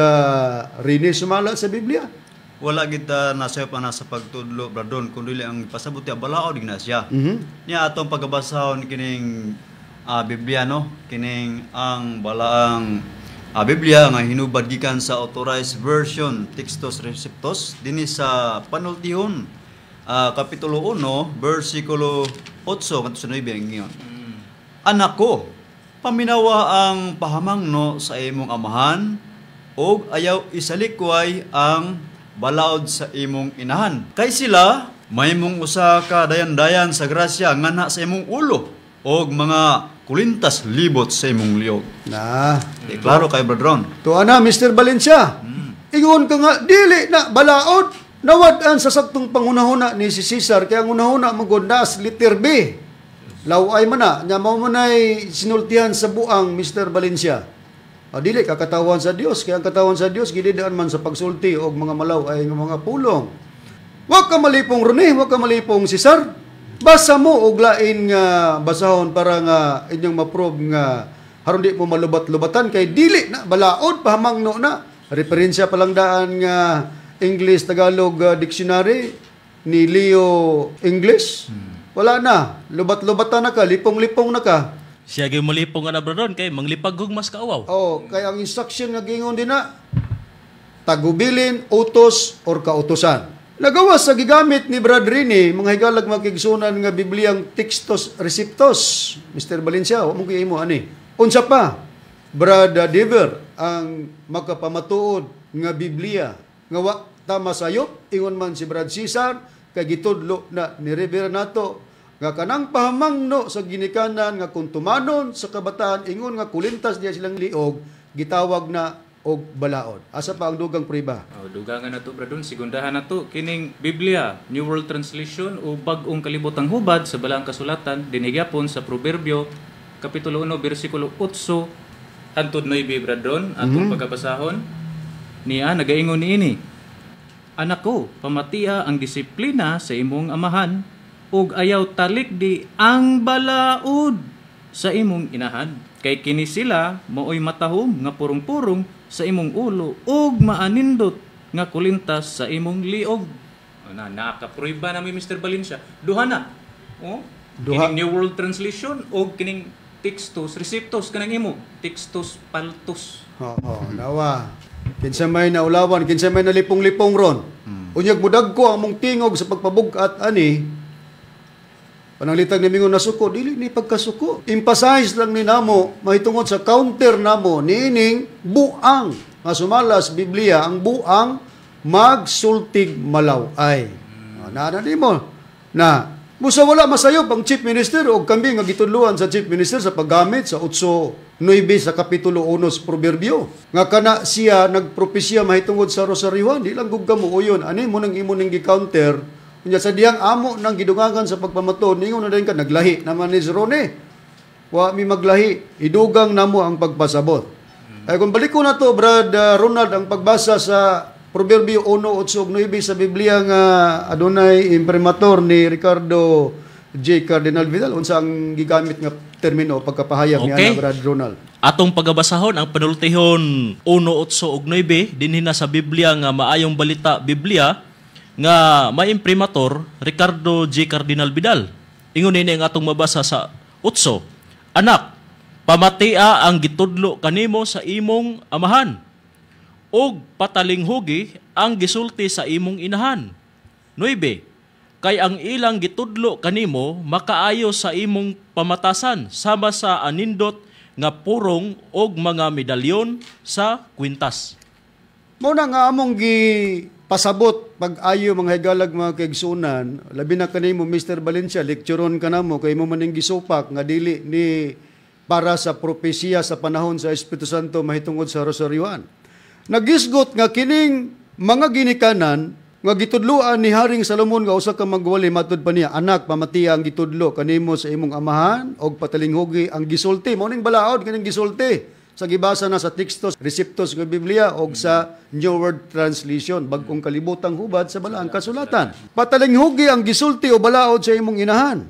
Rini sumala sa Biblia? Wala kita nasayop na sa pagtudlo, Bradon, kundi ang pasabot niya, balaod na siya. Niya atong pagabasahon kining Biblia, no? Kining ang balaang Biblia nga hinubad gikan sa authorized version, Textus Receptus, dinhi sa panultihon, Kapitulo 1, versikulo 8, kanto sa 9 ngayon. Anak ko, paminawa ang pahamangno sa imong amahan, o ayaw isalikway ang balaod sa imong inahan. Kay sila, may mong usa ka dayan-dayan sa grasya ngana sa imong ulo o mga kulintas libot sa imong liog. Klaro kay Bradron. Tuwa na, Mr. Valencia. Ingon ka nga, dili na balaod. Nawad-an sa saktong pangunahuna ni si Cesar, kaya ang unahuna magundas, letter B. Laway man na, nga mao manay sinultihan sa buang Mr. Valencia. Dili kakatawan sa Dios, kaya ang katawan sa Dios gididaan man sa pagsulti og mga malaw ay mga pulong. Wa ka malipong Rene, wa ka malipong Cesar. Basa mo og lain nga basahon para nga inyong ma-prove nga haron di mo malubat-lubatan kay dili na balaod pahamangno na. Referensya pa lang daan nga English Tagalog dictionary ni Leo English. Wala na, lubat-lubatan na ka, lipong-lipong na ka. Siya gyud molipong nga na Bradon kay manglipag og mas kaawaw. Kaya ang instruction nga gingon din na tagubilin, utos or kautosan. Nagawas sa gigamit ni Brad Rini, mga higalag makigsunan nga Bibliang Textus Receptus. Mr. Valencia, wa mo kay imo ani. Unsa pa? Brad Dever ang makapamatuod nga Biblia nga wa tama sayop ingon man si Brad Cesar kay gitudlo na ni Rivera nato nga kanang pahamangno sa ginikanan nga kung tumanon sa kabataan ingon nga kulintas diya silang liog gitawag na og balaod. Asa pa ang dugang priba? Dugangan na to Bradon, sigundahan na to kining Biblia, New World Translation o bag-ong kalibotang hubad sa balaang kasulatan dinigyapon sa Proverbio Kapitulo 1 bersikulo 8 hangtod 9 Bradon atong pagkabasahon niya nagaingon niini. Anak ko, pamatia ang disiplina sa imong amahan ug ayaw talikdi ang balaod sa imong inahan. Kay kini sila maoy matahom nga purong-purong sa imong ulo ug maanindot nga kulintas sa imong liog. Nakapruiba na mi Mr. Valencia. Duha na. Kining New World Translation ug kining Textus Receptus kanang imo. Textus Paltus. Nawa. Kinsa may naulawan, kinsa may nalipong-lipong ron. Unyag mudag ko ang mong tingog sa pagpabugat ani. Pananglitag ni mingon nasuko, dili ni pagkasuko. Emphasize lang ni namo, mahitungod sa counter namo, niining buang. Nga sumalas, Biblia, ang buang magsultig malaw ay. Di mo. Musa wala masayop ang Chief Minister o kami nga gitudluan sa Chief Minister sa paggamit sa 8:9 sa Kapitulo 1 sa Proverbio. Nga kana siya nagpropesya mahitungod sa Rosarioan, di lang gugamo uyon. Ani mo nang imo ning gi-counter. Kunya sa diyang amo nang gidungangan sa pagpamaton, ningon na din ka, naglahi naman ni Rone. Wa mi maglahi, idugang namo ang pagpasabot. Ay kung balik ko na to, Brad Ronald, ang pagbasa sa Proverbio 1:8-9 sa Biblia nga adunay imprimatur ni Ricardo J. Cardinal Vidal, unsa ang gigamit nga termino pagkapahayag ni ana Brad Ronald. Atong pagabasahon ang panultihon 1:8-9 dinhi na sa Biblia nga maayong balita Biblia nga may imprimatur Ricardo J. Cardinal Vidal. Ingon ini ang atong mabasa sa 8. Anak, pamatia ang gitudlo kanimo sa imong amahan ug patalinghugi ang gisulti sa imong inahan. 9. Kay ang ilang gitudlo kanimo makaayo sa imong pamatasan sama sa anindot nga purong og mga medalyon sa kwintas. Muna nga among pasabot pag-ayo mga higalag mga kaigsunan, labi na kanimo Mr. Valencia, lecturon ka namo kay mo maning gisupak nga dili ni para sa propesya sa panahon sa Espiritu Santo mahitungod sa Rosarioan. Nagisgot nga kining mga ginikanan nga gitudloan ni Haring Salomon nga usa ka magwali matud pa niya, anak, pamatiya ang gitudlo kanimo sa imong amahan og patalinghugi ang gisulti. Mao ning balaod kaning gisulti sa gibasa na sa Textos Receptus nga Biblia og sa New World Translation, bagong kalibutang hubad sa balaang kasulatan. Patalinghugi ang gisulti o balaod sa imong inahan.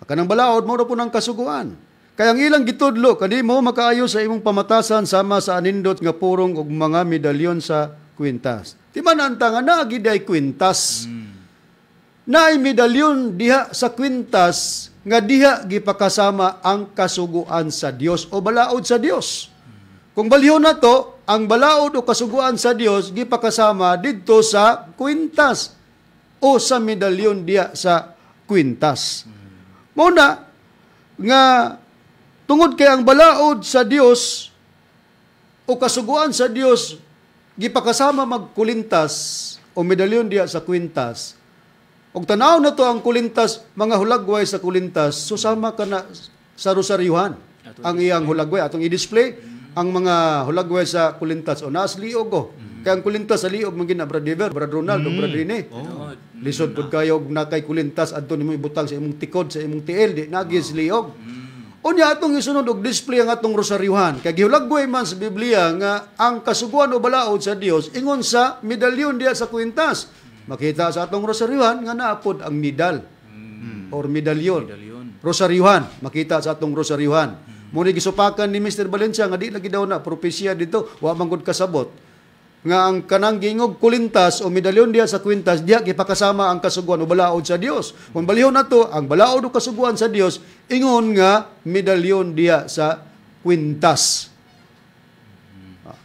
Kanang balaod mao ra po ng kasuguan. Kaya ang ilang gitudlo kanimo makaayo sa imong pamatasan sama sa anindot nga purong og mga medalyon sa kwintas. Di man anta nga naagi day kwintas. Naay medalyon diha sa kwintas nga diha gipakasama ang kasuguan sa Dios o balaod sa Dios. Kung balihon na to, ang balaod o kasuguan sa Dios gipakasama didto sa kwintas o sa medalyon diha sa kwintas. Muna nga tungod kay ang balaod sa Dios o kasuguan sa Dios gipakasama magkulintas o medalyon diya sa kwintas. Og tanaw na to ang kulintas, mga hulagway sa kulintas, susama ka na sa rosaryuhan. Ang iyang hulagway atong i-display ang mga hulagway sa kulintas o nas liog o. Kaya ang kulintas sa liog magina Brad Dever, Brad Ronald, Brad Rene. Lisod pud kayo nakay kulintas adto nimo ibutang sa imong tikod, sa imong tiil, di nagis liog. Unya atong isunod og display ang atong rosaryuhan. Kay gihulagway man sa Biblia nga ang kasuguan o balaod sa Dios ingon sa medalyon diya sa kwintas. Makita sa atong rosaryuhan nga naapod ang medal or medalyon. Rosaryuhan, makita sa atong rosaryuhan. Muna gisupakan ni Mr. Valencia nga di lagi daw na propesya dito, wa man gud kasabot. Nga ang kanang gingog kulintas o medalyon diya sa kwintas diya gipakasama ang kasuguan o balaod sa Dios. Kung balihon nato ang balaod o kasuguan sa Dios ingon nga medalyon diya sa kwintas.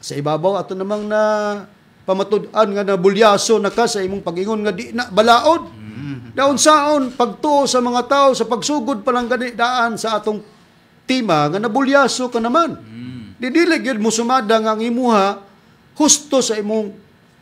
Sa ibabaw ato namang na pamatud-an nga nabulyaso na ka sa imong pag-ingon nga di na balaod. Daon saon pagtuo sa mga tao sa pagsugod pa lang gani daan sa atong tima nga nabulyaso ka naman. Dili gyud mo sumada nga ang imuha husto sa imong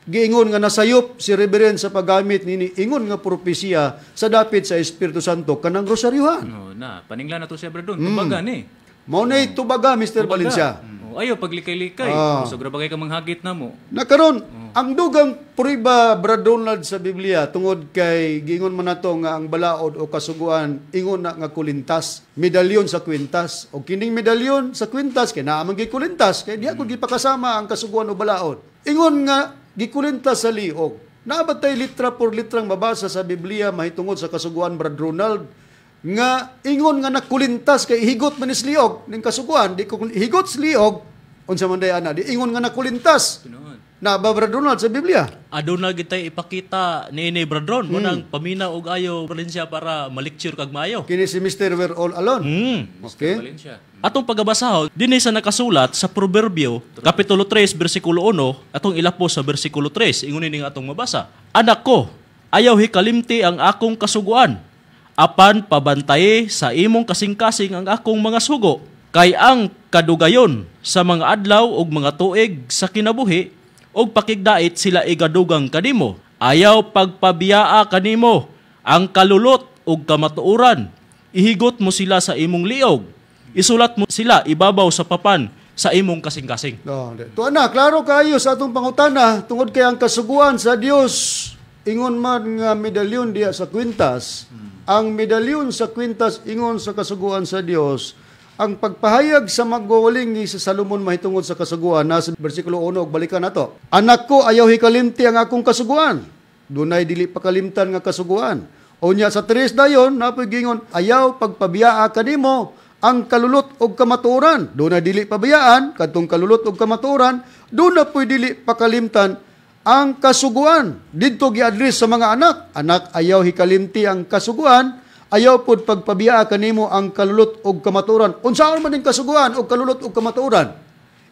giingon nga nasayop si Reverend sa paggamit nini ingon nga propesya sa dapit sa Espiritu Santo kanang rosaryuhan. No, na paninglan na to siya Bradon. Tubaga ni. Mao nay tubaga Mr. Valencia. Ayaw paglikay-likay. Sogra bagay ka manghagit na mo. Nakaron ang dugang puriba Brad Donald sa Biblia tungod kay giingon man nato nga ang balaod o kasuguan ingon na nga kulintas, medalyon sa kwintas. O kining medalyon sa kwintas kay naa man gikulintas kay diha gud gipakasama ang kasuguan o balaod. Ingon nga gikulintas sa liog. Nabatay litra por litrang mabasa sa Biblia mahitungod sa kasuguan Brad Ronald nga ingon nga nakulintas kay higot man is liog ning kasuguan di ko higot sa liog unsa man day ana di ingon nga nakulintas na Brad Ronald sa Biblia. Aduna gitay ipakita ni Bradron mo nang pamina og ayo Valencia para ma-lecture kag maayo. Kini si Mr. We're All Alone. Okay. Valencia. Atong pagabasahon dinhi sa nakasulat sa Proverbio kapitulo 3 bersikulo 1 atong ilapos sa bersikulo 3 ingon ini nga atong mabasa. Anak ko, ayaw hikalimti ang akong kasuguan. Apan pabantaye sa imong kasing-kasing ang akong mga sugo. Kay ang kadugayon sa mga adlaw ug mga tuig sa kinabuhi og pakigdait sila igadugang kanimo. Ayaw pagpabiyaa kanimo ang kalulot ug kamatuoran. Ihigot mo sila sa imong liog. Isulat mo sila ibabaw sa papan sa imong kasing-kasing. Tuan na, klaro kayo sa atong pangutana tungod kay ang kasuguan sa Dios ingon man nga medalyon diya sa kwintas. Ang medalyon sa kwintas ingon sa kasuguan sa Dios. Ang pagpahayag sa magwawaling ni sa Salomon mahitungod sa kasuguan nasa bersikulo 1 og balikan nato. Anak ko, ayaw hikalimti ang akong kasuguan. Dunay dili pakalimtan nga kasuguan. Unya sa 3 dayon napoy gingon ayaw pagpabiyaa kanimo ang kalulot og kamatuoran. Dunay dili pabiyaan kadtong kalulot og kamatuoran, dunay poy dili pakalimtan ang kasuguan. Didto gi-address sa mga anak. Anak, ayaw hikalimti ang kasuguan, ayaw pod pagpabiyaa kanimo ang kalulot og kamatuoran. Unsaon man ning kasuguan og kalulot og kamatuoran?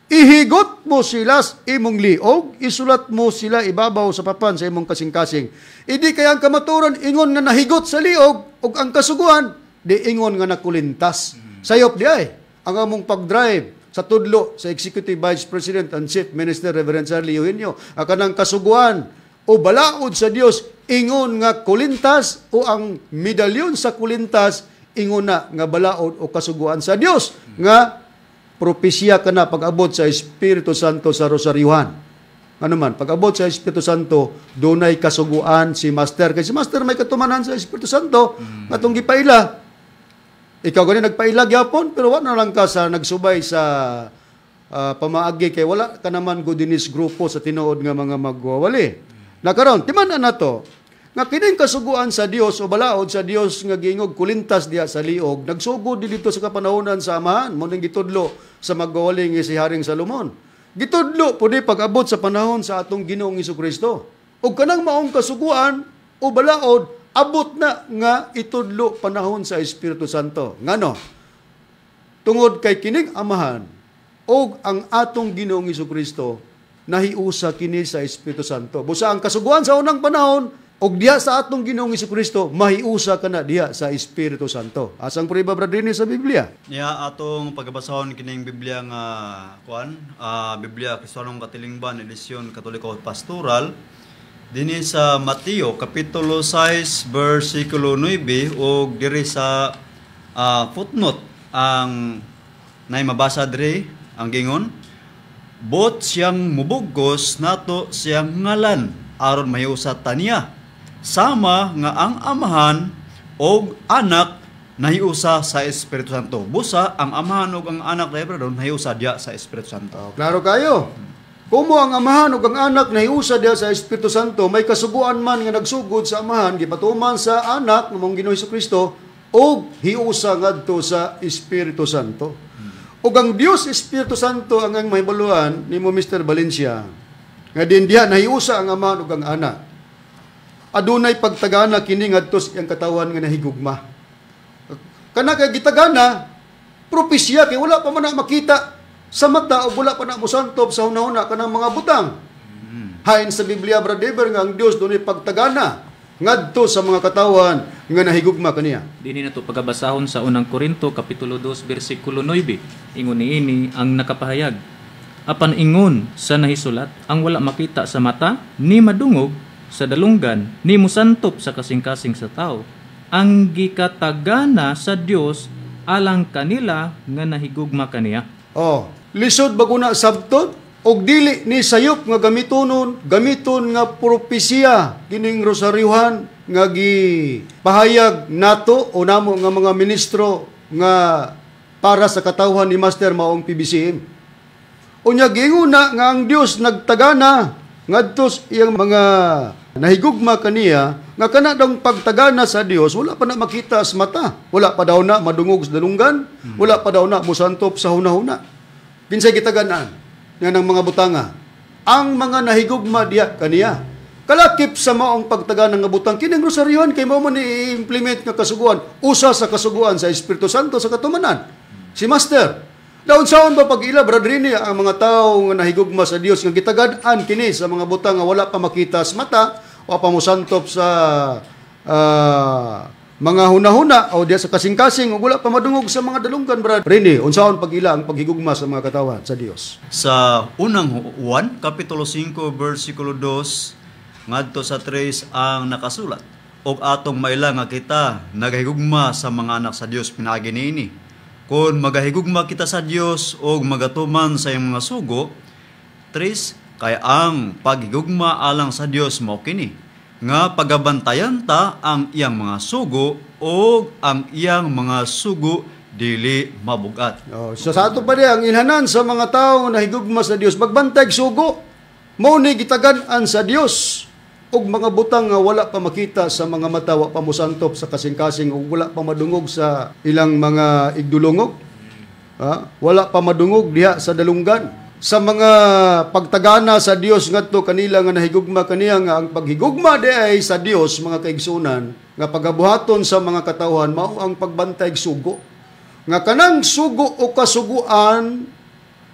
Ihigot mo sila sa imong liog, isulat mo sila ibabaw sa papan sa imong kasing-kasing. Idi kay ang kamatuoran ingon nga nahigot sa liog ug ang kasuguan di ingon nga nakulintas. Sayop di ay ang among pagdrive sa tudlo sa Executive Vice President and Chief Minister Reverend Charlie Eugenio, akanang kasuguan o balaod sa Dios ingon nga kulintas o ang medalyon sa kulintas ingon na nga balaod o kasuguan sa Dios nga propesya kana pag-abot sa Espiritu Santo sa rosaryuhan. Ano man, pag-abot sa Espiritu Santo, dunay kasuguan si Master. Kasi si Master may katumanan sa Espiritu Santo, atong gipaila. Ikaw gani nagpaila gyapon, pero wala na lang ka sa nagsubay sa pamaagi, kay wala ka naman gudinis grupo sa tinuod nga mga magwawali. Nakaroon, timan na to, nga kining kasuguan sa Dios o balaod sa Dios nga giingog kulintas diya sa liog, nagsugod dito sa kapanahonan sa amahan, mo ning gitudlo sa magwawali nga si Haring Salomon. Gitudlo po di pag-abot sa panahon sa atong Ginoong Hesukristo. O kanang maong kasuguan o balaod, abot na nga itudlo panahon sa Espiritu Santo. Ngano? Tungod kay kining amahan o ang atong Ginoong Hesukristo, nahiusa kini sa Espiritu Santo. Busa ang kasuguan sa unang panahon, og diha sa atong Ginoong Hesukristo, mahiusa ka na diha sa Espiritu Santo. Asang puriba bradrini sa Biblia? Niya atong pagbasahon kining Biblia nga Biblia Kristiyanong Katilingban edisyon Katoliko Pastoral dinhi sa Mateo kapitulo 6 bersikulo 9 ug diri sa footnote ang nay mabasa diri ang gingon, bot siyang mubugos nato siyang ngalan aron mahiusa taniya sama nga ang amahan og anak nahiusa sa Espiritu Santo. Busa ang amahan og ang anak dayon nahiusa diya sa Espiritu Santo. Klaro kayo. Kumo ang amahan ug ang anak nahiusa diya sa Espiritu Santo, may kasuguan man nga nagsugod sa amahan gipatuman sa anak nga mong Ginoong Hesukristo og hiusa ngadto sa Espiritu Santo. Ug ang Dios Espiritu Santo ang mahibaluan nimo Mr. Valencia nga din diha nahiusa ang amahan ug ang anak. Adunay pagtagana kini ngadto sa iyang katawan nga nahigugma. Kana kay gitagana propesya kay wala pa man na makita sa mata o wala pa na mosantop sa hunahuna kanang mga butang. Hain sa Biblia brother nga ang Dios dunay pagtagana ngadto sa mga katawan nga nahigugma kaniya. Dinhi nato pagabasahon sa unang Korinto kapitulo 2 bersikulo 9. Ingon niini ang nakapahayag. Apan ingon sa nahisulat, ang wala makita sa mata ni madungog sa dalunggan ni musantop sa kasing-kasing sa tao. Ang gikatagana sa Dios alang kanila nga nahigugma kaniya. Lisod baguna sabton og dili ni sayop nga gamiton nga propesya kining rosaryuhan nga gipahayag nato o namo nga mga ministro nga para sa katawhan ni Master maong PBCM. Unya ginguna nga ang Dios nagtagana ngadto iyang mga nahigugma kaniya nga kana daw pagtagana sa Dios wala pa na makita sa mata, wala pa daw na madungog sa dalunggan, wala pa daw na musantop sa hunahuna. Kinsay gitaganaan nga ng mga butanga ang mga nahigugma diya kaniya. Kalakip sa maong pagtagana nga butang kining rosaryuhan kay mao man i-implement nga kasuguan, usa sa kasuguan sa Espiritu Santo sa katumanan. Si Master, daon saon ba pag-ila bradrini ang mga tawo nga nahigugma sa Dios nga gitagan-an kini sa mga butang nga wala pa makita sa mata o pa mosantop sa mga hunahuna o diya sa kasing-kasing o wala pa madungog sa mga dalunggan bradrini. Unsaon pag-ila ang paghigugma sa mga katawan sa Dios? Sa unang Juan kapitulo 5 bersikulo 2 ngadto sa 3 ang nakasulat. Og atong maila nga kita nagahigugma sa mga anak sa Dios pinaagi niini. Kung magahigugma kita sa Dios o magatuman sa iyang mga sugo, 3, kay ang paghigugma alang sa Dios mao kini, nga pagabantayan ta ang iyang mga sugo o ang iyang mga sugo dili mabugat. So sa ato pa di, ang ilhanan sa mga tao na higugma sa Dios, magbantay sugo, mao ni gitagan-an sa Dios og mga butang nga wala pa makita sa mga mata, wa pa mosantop sa kasing-kasing ug wala pa madungog sa ilang mga igdulungog. Wala pa madungog diha sa dalunggan. Sa mga pagtagana sa Dios ngadto kanila nga nahigugma kaniya nga ang paghigugma di ay sa Dios mga kaigsunan nga pagabuhaton sa mga katawhan mao ang pagbantay sugo. Nga kanang sugo o kasuguan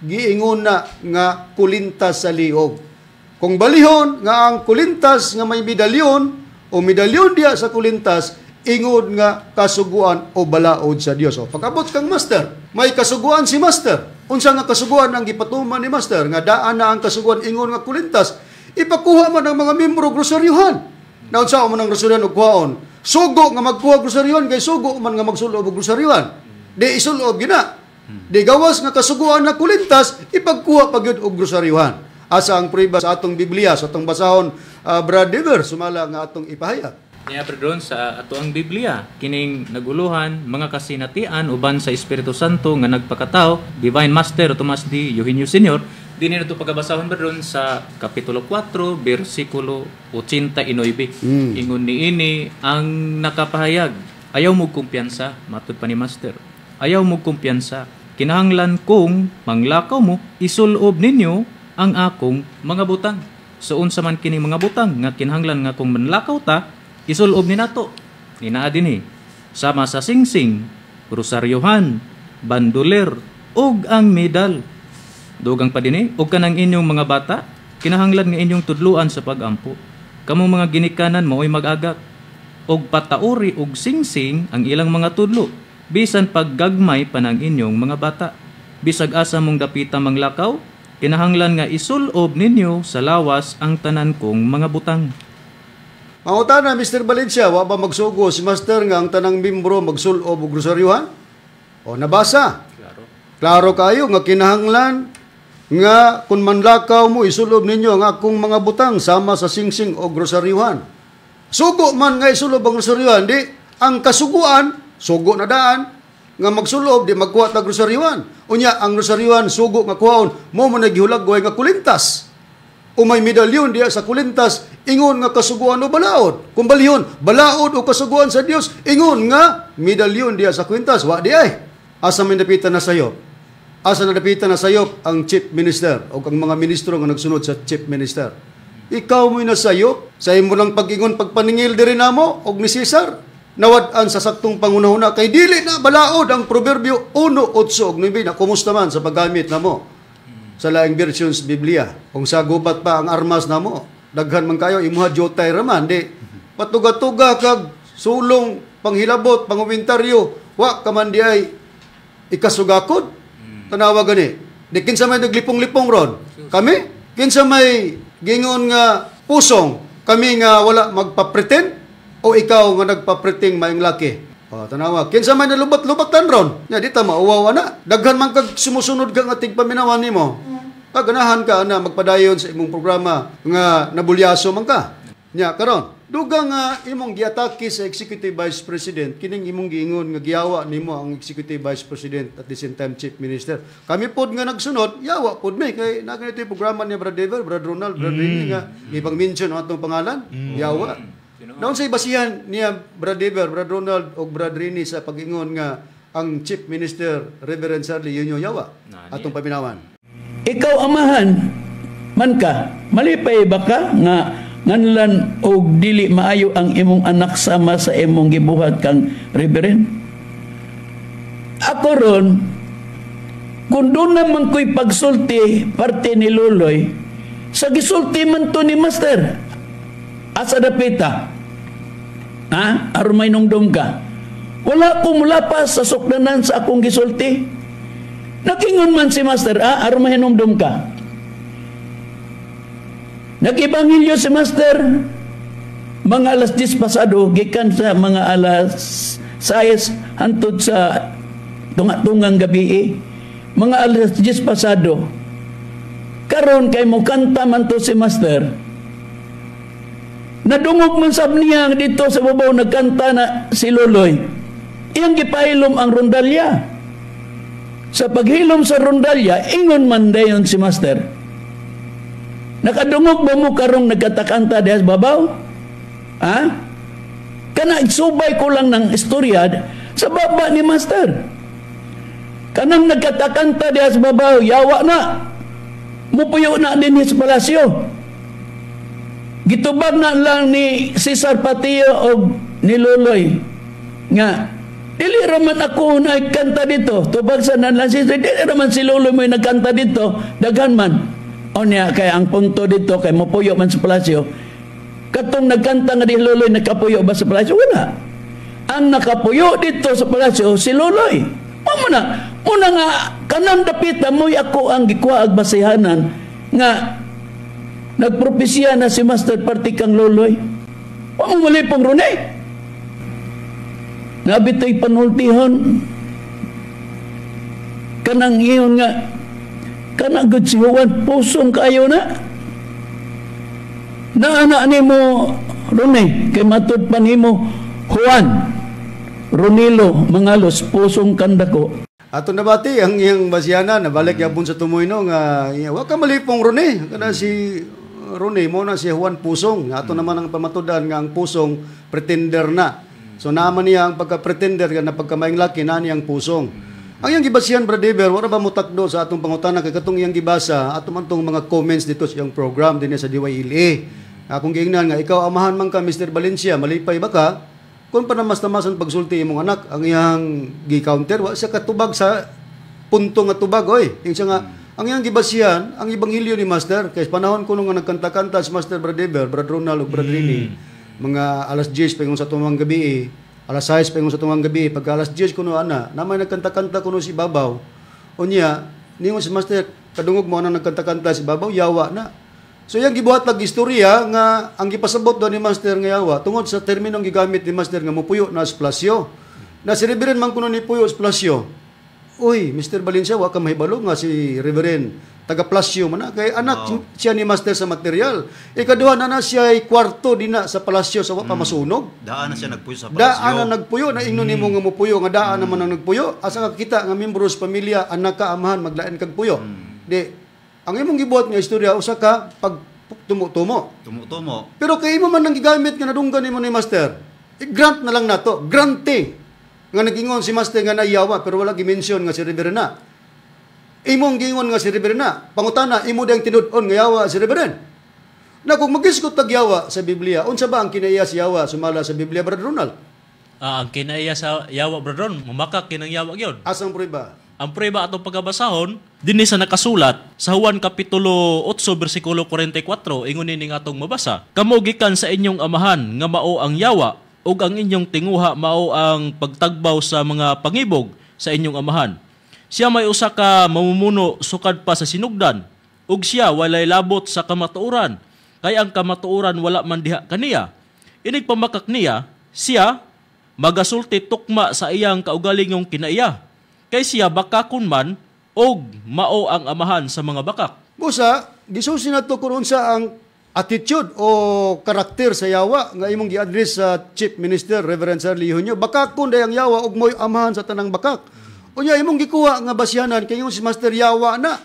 giingon na nga kulintas sa liog. Kung balihon nga ang kulintas nga may medalyon o medalyon diya sa kulintas, ingod nga kasuguan o balaod sa Dios. Pag-abot kang Master, may kasuguan si Master. Unsa nga kasuguan ang gipatuman ni Master nga daan na ang kasuguan ingon nga kulintas, ipakuha man ang mga membro groceryuhan. Na unsa man ang groceryuhan og kuhaon? Sugo nga magkuha groceryuhan kay sugo man nga magsulob og groceryuhan. Di isulob gina. Di gawas nga kasuguan na kulintas, ipagkuha pagyud og groceryuhan. asa ang prueba sa atong Biblia, sa atong basahon, Brad Dever, sumala nga atong ipahayag. Niya Bradron sa ato ang Biblia, kining naguluhan, mga kasinatian uban sa Espiritu Santo nga nagpakatao, Divine Master Tomas D. Eugenio Sr. Dini na ito pagkabasahon Bradron sa Kapitulo 4, versikulo 89. Ingon niini ang nakapahayag, ayaw mo kumpiyansa, matud pa ni Master. Ayaw mo kumpiyansa, kinahanglan kong manglakaw mo, isulob ninyo ang akong mga butang. So unsa man kining mga butang nga kinahanglan nga kung manlakaw ta, isulob ni nato. Ninaa dinhi sama sa singsing, rosaryohan, bandoler ug ang medal. Dugang pa dinhi ug kanang inyong mga bata, kinahanglan nga inyong tudluan sa pagampo. Kamong mga ginikanan mao'y mag-agak og patauri og singsing ang ilang mga tudlo, bisan paggagmay pa ng inyong mga bata. Bisag asa mong dapita manglakaw, kinahanglan nga isulob ninyo sa lawas ang tanan kong mga butang. Mangutana, Mr. Valencia, wa ba magsugo si Master nga ang tanang membro magsulob og grosaryuhan? O nabasa? Klaro kayo nga kinahanglan nga kung manlakaw mo isulob ninyo ang akong mga butang sama sa singsing o grosaryuhan. Sugo man nga isulob ang grosaryuhan, di ang kasuguan, sugo na daan, nga magsulob, di magkuha ta grosaryuhan. Unya, ang grosaryuhan, sugo nga kuhaon, mo man naghulagway nga kulintas. O may medalyon diya sa kulintas, ingon nga kasuguan o balaod. Kung balyon, balaod o kasuguan sa Dios, ingon nga medalyon diya sa kulintas. Wa di ay. Asa may napitan na sayo? Asa na napitan na sayo ang chief minister o ang mga ministro nga nagsunod sa chief minister? Ikaw mo'y nasayo sa imo lang pag-ingon pagpaningil diri namo og ni Cesar. Nawad-an sa saktong pangunahuna kay dili na balaod ang proverbio 1:8 og 9 na kumusta man sa paggamit namo sa laing versions Biblia. Kung sa gubat pa ang armas namo, daghan man kayo imuha jotay raman di patuga-tuga kag sulong panghilabot pangumentaryo wa ka man di ay ikasugakod. Tanawa gani. Di kinsa may naglipong-lipong ron. Kami kinsa may gingon nga pusong, kami nga wala magpapretend o ikaw nga nagpapreting maayong laki. O, tanawa. Kinsa may nalubat-lubatan ron. Ya, di ta mauwawa na. Daghan man kag sumusunod ka nga tigpaminawan nimo. Ganahan ka na magpadayon sa imong programa nga nabulyaso man ka. Nya, karon, dugang nga imong giatake sa Executive Vice President, kining imong giingon nga giyawa nimo ang Executive Vice President at the same time Chief Minister. Kami pod nga nagsunod, yawa pod mi kay naganito yung programa ni Brad Dever, Brad Ronald, Brad Rini nga ipang-mention ang atong pangalan. Yawa. Naon say basihan niya Brad Dever, Brad Ronald o Brad Rini sa pag-ingon nga ang Chief Minister Reverend Sarli Yunyo yawa atong paminawan. Ikaw amahan man ka, malipay ba ka nga nganlan og dili maayo ang imong anak sama sa imong gibuhat kang reverend? Ako ron, kung doon naman ko'y pagsulti parte ni Luloy, sa gisulti man to ni Master, asa dapita, ha? Aron may nungdom ka. Wala akong mulapas sa sukdanan sa akong gisulti. Nakingon man si Master, aron may nungdom ka. Nag-ibangilyo si Master mga alas 10 pasado, gikan sa mga alas 6 hantod sa tunga-tungang gabi, mga alas 10 pasado. Karon kay mo kanta man to si Master. Nadungog man sab niya dito sa babaw, nagkanta na si Loloy. Iyang gipahilom ang rondalya. Sa paghilom sa rondalya, ingon man dayon si Master, nakadungog ba mo karong nagkatakanta dahil babaw? Ha? Kana igsubay ko lang ng istorya sa baba ni Master. Kanang nagkatakanta dahil babaw, yawa na. Mupuyo na din sa palasyo. Gitubag na lang ni Cesar Patio o ni Loloy nga, dili raman ako nagkanta dito. Tubag sa nanlan Cesar, dili raman si Loloy mo nagkanta dito. Daghan man. O niya, kaya ang punto dito, kay mapuyo man sa palasyo, katong nagkanta nga di Loloy, nakapuyo ba sa palasyo? Wala. Ang nakapuyo dito sa palasyo, si Loloy. Muna nga, kanang dapita mo'y ako ang gikuha ag basihanan nga nagpropesya na si Master Party kang Loloy. Huwag mo malipong ron eh. Nabito'y panultihon. Kanang iyon nga, kanagod si Juan pusong kayo na. Naana ni mo, Rone, kay matud pa ni mo, Juan, Ronilo, Mangalos, pusong kandako. Ato nabati ang iyang basyanan nabalik yapon sa tumoy no nga wa ka malipong Rone kana si Rone mo na si Juan Pusong. Ato naman ang pamatudan nga ang Pusong pretender na. So naman niya ang pagka-pretender nga na pagkamaing laki na niyang Pusong. Ang iyang gibasyan, Brother Dever, wala ba mutakdo sa atong pangutana kay katong iyang gibasa ato man tong mga comments dito sa iyang program dinhi sa DYLA. Akong giingnan nga ikaw amahan man ka Mr. Valencia, malipay ba ka? Kung pa namas-namasan pagsulti imong anak, ang iyang gi-counter, wa siya katubag sa punto nga tubag, oy. Yung siya nga, ang iyang gibasyan, ang Ebanghelyo ni Master, kay panahon ko nung nagkanta-kanta si Master Bradever, Brad Ronald o Brad Rini, mga alas 10 pa yung sa tumang gabi, alas 6 pa yung sa tumang gabi, pagka alas 10 kuno ana, namay nagkanta-kanta kuno si Babaw, o niya, ningon si Master, kadungog mo na nagkanta-kanta si Babaw, yawa na. So yung gibuhat pag istorya nga ang gipasabot do ni Master nga yawa tungod sa terminong gigamit ni Master nga mupuyo na splasyo. Na si Reverend man kuno ni puyo splasyo. Uy, Mr. Valencia wa ka mahibalo nga si Reverend taga plasyo man na kay anak siya ni Master sa material. Ikaduha na siya ay kwarto dina sa palasyo sa wa pa masunog. Daan na siya nagpuyo sa palasyo. Daan na nagpuyo na ingnon nimo nga mupuyo nga daan naman ang nagpuyo. Asa ka kita nga miyembro sa pamilya anak ka amahan maglain kag puyo. Di ang imong gibuhat nga istorya usa ka pag tumo-tumo. Tumo-tumo. Pero kay imo man nang gigamit nga nadunggan nimo ni Master. I-grant na lang nato, granting. Nga nagingon si Master nga nayawa pero wala gi-mention nga si Reverend na. Imong gingon nga si Reverend na, pangutana imo dang tinud-on nga yawa si Reverend. Na kung magisgot tag yawa sa Biblia, unsa ba ang kinaiya si yawa sumala sa Biblia, Brother Ronald? Ang kinaiya sa yawa, Brother Ron, mamakak kinang yawa gyud. Asang prueba? Ang prueba atong pagabasahon dinhi sa nakasulat sa Juan kapitulo 8 bersikulo 44 ingon ning atong mabasa. Kamo gikan sa inyong amahan nga mao ang yawa ug ang inyong tinguha mao ang pagtagbaw sa mga pangibog sa inyong amahan. Siya may usa ka mamumuno sukad pa sa sinugdan ug siya walay labot sa kamatuoran kay ang kamatuoran wala man diha kaniya. Inig pamakak niya siya magasulti tukma sa iyang kaugalingong kinaiya. Kay siya bakakon man og mao ang amahan sa mga bakak. Busa, gisusi na to kung sa ang attitude o karakter sa yawa nga imong gi-address sa Chief Minister Reverend Sir Lihonyo. Bakakon day ang yawa og mo'y amahan sa tanang bakak. Unya imong gikuha nga basyanan kay si Master Yawa na.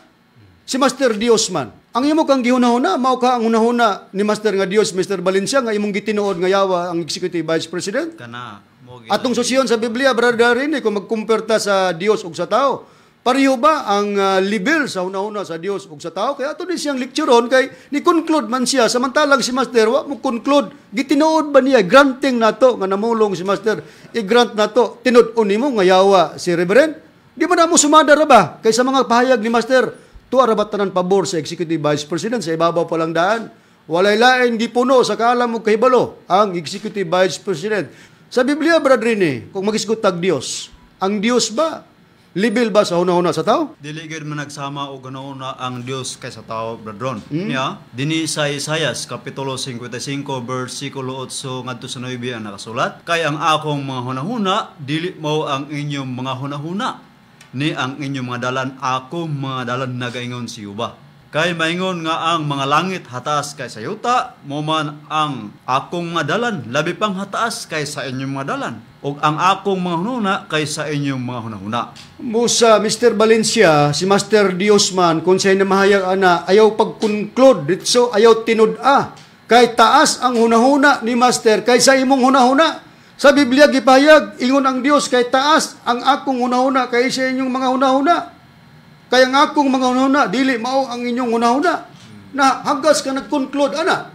Si Master Dios man. Ang imo kang gihunahuna, mao ka ang hunahuna ni Master nga Dios, Mr. Valencia nga imong gitinuod nga yawa ang Executive Vice President. Kana. Atong susyon sa Biblia, Brother Rini, kung magkumperta sa Dios ug sa tao, pareho ba ang level sa una-una sa Dios ug sa tao? Kaya ato din siyang lectureon kay ni-conclude man siya. Samantalang si Master, wa mo conclude. Gitinuod ba niya? Granting nato nga namulong si Master. I-grant nato. Tinud-on nimo nga yawa si Reverend. Di ba na mo sumada ra ba? Kay sa mga pahayag ni Master, tuwa ra ba tanan pabor sa Executive Vice President sa ibabaw pa lang daan? Walay lain gipuno sa kaalam ug kahibalo ang Executive Vice President. Sa Biblia, Brother Rini, kung magisgot tag Dios, ang Dios ba? Level ba sa una-una sa tao? Dili gid man nagsama og ganauna ang Dios kay sa tao, Bradron. Niya, dinhi sa Isaias kapitulo 55 bersikulo 8 ngadto sa 9 ang nakasulat, kay ang akong mga hunahuna dili mao ang inyong mga hunahuna, ni ang inyong mga dalan ako mga dalan nagaingon si Uba. Kay maingon nga ang mga langit hataas kay sa yuta, mo man ang akong mga dalan labi pang hataas kay sa inyong mga dalan, ug ang akong mga hunahuna kay sa inyong mga hunahuna. Musa, Mr. Valencia, si Master Diosman, kung sa'yo na mahayag ana, ayaw pag-conclude, ditso ayaw tinud-a. Kay taas ang hunahuna ni Master, kay sa imong hunahuna. Sa Biblia, gipahayag, ingon ang Dios, kay taas ang akong hunahuna, kay sa inyong mga hunahuna. Kaya nga akong mga hunahuna, dili mao ang inyong hunahuna. Na hagas ka nag-conclude, ana.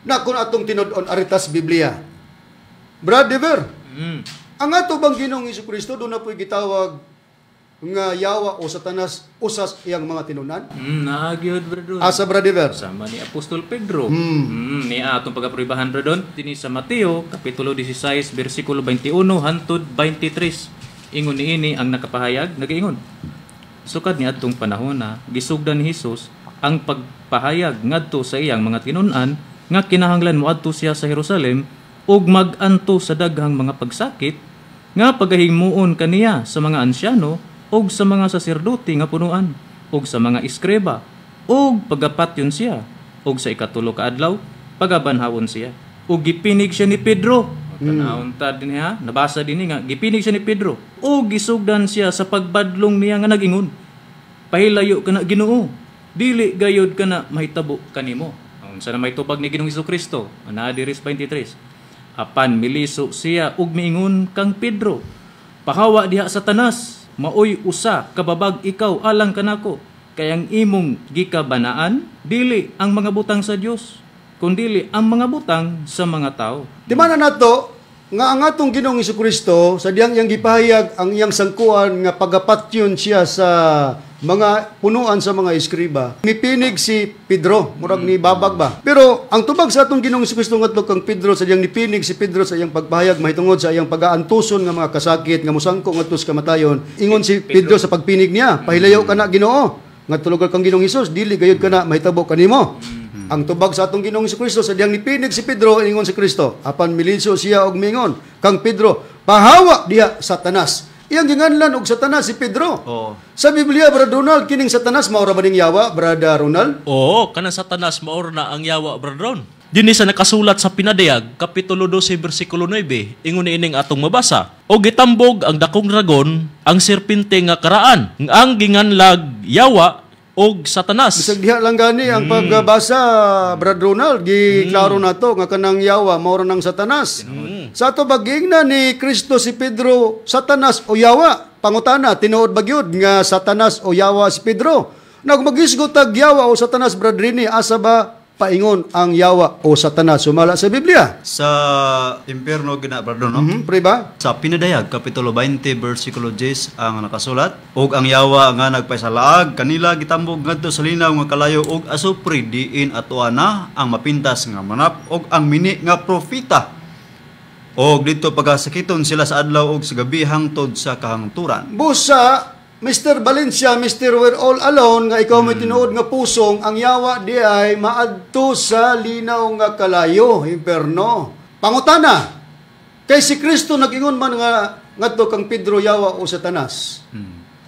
Na kung atong tinud-on aritas Biblia. Brad Dever, ang ato bang Ginoong Jesucristo doon na po'y gitawag nga yawa o satanas usas iyang mga tinunan? Naagyod, Bradon. Asa, Brad Dever? Sama ni Apostol Pedro. Ni atong pagkapribahan, Bradon. Dini sa Mateo, kapitulo 16, versikulo 21, hantod 23. Ingon ni ini ang nakapahayag, nag-ingon. Sukad ni atong panahon na, gisugdan ni Jesus ang pagpahayag ngadto sa iyang mga tinunan nga kinahanglan moadto siya sa Jerusalem ug mag-anto sa daghang mga pagsakit nga pagahimuon kaniya sa mga ansyano ug sa mga saserdote nga punuan ug sa mga eskreba, ug pagapat yun siya, ug sa ikatulo ka adlaw, pagabanhawon siya. Ug gipinig siya ni Pedro. Kanahon ta din ha, nabasa din nga, gipinig siya ni Pedro, ug gisugdan siya sa pagbadlong niya nga nag-ingon, pahilayo ka na Ginoo, dili gayod ka na mahitabo kanimo. Unsa na may tupag ni Ginoong Hesukristo, ana diri sa 23. Apan miliso siya ug miingon kang Pedro, pahawa diha Satanas, maoy usa kababag ikaw alang kanako, kay ang imong gikabanaan dili ang mga butang sa Dios, kundili ang mga butang sa mga tao. Di man na nato nga ang atong Ginoong Hesukristo sa diyang iyang gipahayag ang iyang sangkuan nga pagapatyon siya sa mga punuan sa mga eskriba. Nipinig si Pedro, murag ni babag ba. Pero ang tubag sa atong Ginoong Hesukristo ngadto kang Pedro sa diyang nipinig si Pedro sa iyang pagpahayag mahitungod sa iyang pag-aantuson nga mga kasakit nga musangko ngadto sa kamatayon. Ingon si Pedro sa pagpinig niya, pahilayo ka na Ginoo, ngadto lugar kang Ginoong Hesus, dili gayud ka na mahitabo kanimo. Ang tubag sa atong Ginoong Hesukristo sa diyang nipinig si Pedro, ingon si Kristo, apan miliso siya og mingon kang Pedro, pahawa diha Satanas. Iyang ginganlan og Satanas si Pedro. Oo. Sa Biblia, Brad Ronald, kining Satanas maura ba ning yawa, Brad Ronald? Oo, kanang Satanas maor na ang yawa, Bradron. Dinhi sa nakasulat sa Pinadayag, Kapitulo 12, versikulo 9, ingon ining atong mabasa. O gitambog ang dakong dragon, ang serpente nga karaan, ang ginganlag yawa og Satanas. Bisag diha lang gani ang pagbasa, Brad Ronald, giklaro nato nga kanang yawa maura ng Satanas. Sa ato baging na ni Kristo si Pedro, Satanas o yawa? Pangutana, tinuod ba gyud nga Satanas o yawa si Pedro? Nagmagisgot tag yawa o Satanas, Brad Rini, asa ba paingon ang yawa o Satanas? Sumala sa Biblia. Sa impyerno ginabradon, no? Pre ba? Sa Pinadayag, Kapitulo 20, versikulo 10 ang nakasulat, og ang yawa nga nagpaisalaag kanila gitambog ngadto sa linaw nga kalayo og asupri diin atuana ang mapintas nga manap og ang mini nga propeta. Og dito pagasakiton sila sa adlaw og sa gabi hangtod sa kahangturan. Busa, Mr. Valencia, Mr. We're All Alone, nga ikaw may tinuod nga pusong, ang yawa di ay maadto sa linaw nga kalayo, imperno. Pangutana, kay si Kristo nag-ingon man nga ngadto kang Pedro yawa o Satanas.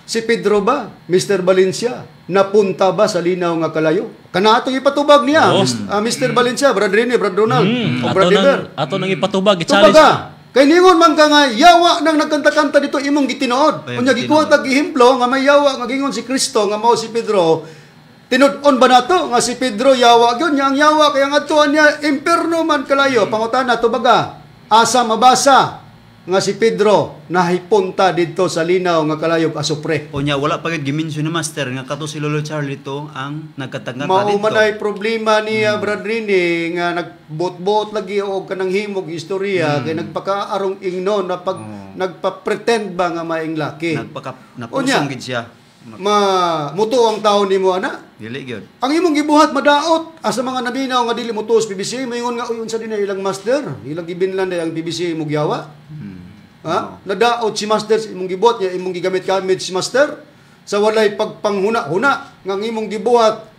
Si Pedro ba, Mr. Valencia, napunta ba sa linaw nga kalayo? Kana atong ipatubag niya, Mr. Valencia, Brad Rene, Brad Ronald, o Brad Eber. Ato nang ipatubag, i-challenge. Tubaga, kay ningon man ka nga yawa nang nagkanta-kanta dito imong gitinuod. Ay, Unya gikuha tag ihemplo nga may yawa nga gingon si Kristo nga mao si Pedro. Tinud-on ba nato nga si Pedro yawa gyud nya ang yawa kay ang adtuan niya imperno man kalayo. Pangutana tubaga, asa mabasa nga si Pedro nahipunta didto sa linaw nga kalayo asupre. O nya wala pa gid gimension ni Master nga kato si Lolo Charlie to ang nagkatanggat na Mao dito. man ay problema niya Brad Rini nga nagbot-bot lagi og kanang himog istorya kay nagpakaarong ingnon na pag nagpa-pretend ba nga maing laki. Napusong gid siya. Muto ang tao nimo ana. Dili gyud. Ang imong gibuhat madaot asa mga naminaw nga dili mutuos PBC moingon nga uy unsa din ilang master, ilang gibinlan day ang PBC mugyawa. Ha? Nadaot si master imong gibuhat niya imong gigamit-gamit si master sa walay pagpanghuna-huna nga imong gibuhat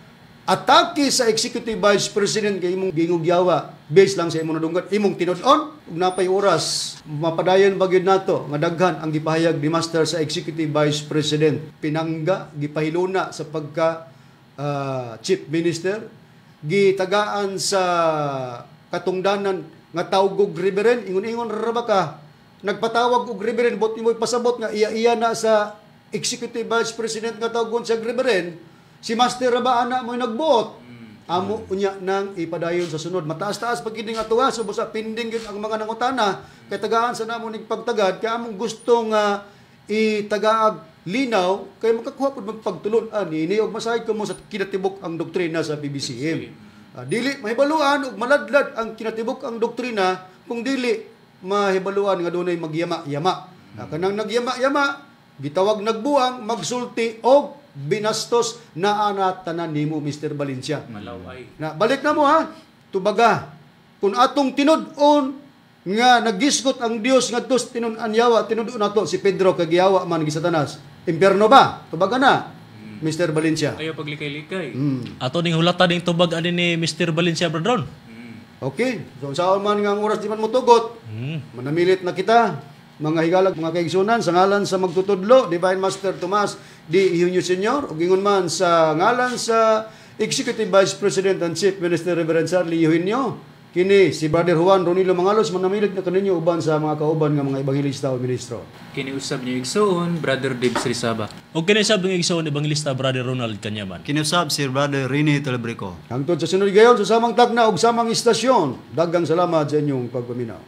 atake sa executive vice president kay imong gingugyawa based lang sa imong nadunggat imong tinud-on ug napay oras mapadayon ba gyud nato nga daghan ang gipahayag ni master sa executive vice president pinangga gipahiluna sa pagka chief minister gitagaan sa katungdanan nga tawgog reverend ingon-ingon ra ba ka nagpatawag og reverend bot nimo pasabot nga iya na sa executive vice president nga tawgon sa reverend si master ra ba ana mo nagbuot amo unya nang ipadayon sa sunod mataas-taas pag kini nga tuwa so busa pending gyud ang mga nangutana kay tagaan sa namo ning pagtagad kay among gusto nga itagaag linaw kay makakuha pud magpagtulon ani og masahid ko mo sa kinatibok ang doktrina sa PBCM. Dili mahibaluan og maladlad ang kinatibok ang doktrina kung dili mahibaluan nga dunay magyama-yama. Kanang nagyama-yama gitawag nagbuang magsulti og binastos na tanan nimo Mr. Valencia. Malaway. Na balik na mo ha. Tubaga kun atong tinud-on nga nagisgot ang Dios ngadto tinun-an yawa tinud-on nato si Pedro kay giyawa man gi Satanas. Impierno ba? Tubaga na. Mr. Valencia. Ayaw paglikay-likay. Ato ning hulatan ning tubag ani ni Mr. Valencia, Bradron. Okay. So saan man nga ang oras di man mo tugot. Manamilit na kita. mga higalag, mga kaigsunan, sa ngalan sa magtutudlo, Divine Master Tomas D. Ihunyo Sr., ug ingon man sa ngalan sa Executive Vice President and Chief Minister Reverend Charlie Eugenio, kini si Brother Juan Ronilo Mangalos, manamilit na kaninyo uban sa mga kauban nga mga ebanghelista o ministro. Kini usab niyo igsoon, Brother Dave Srisaba. O kinisab ng igsoon ebangelista Brother Ronald Kanyaman. Kinusab si Brother Rene Telebrico. Hangtod sa sunod gayon sa samang tagna ug samang istasyon, daghang salamat sa inyong pagpaminaw.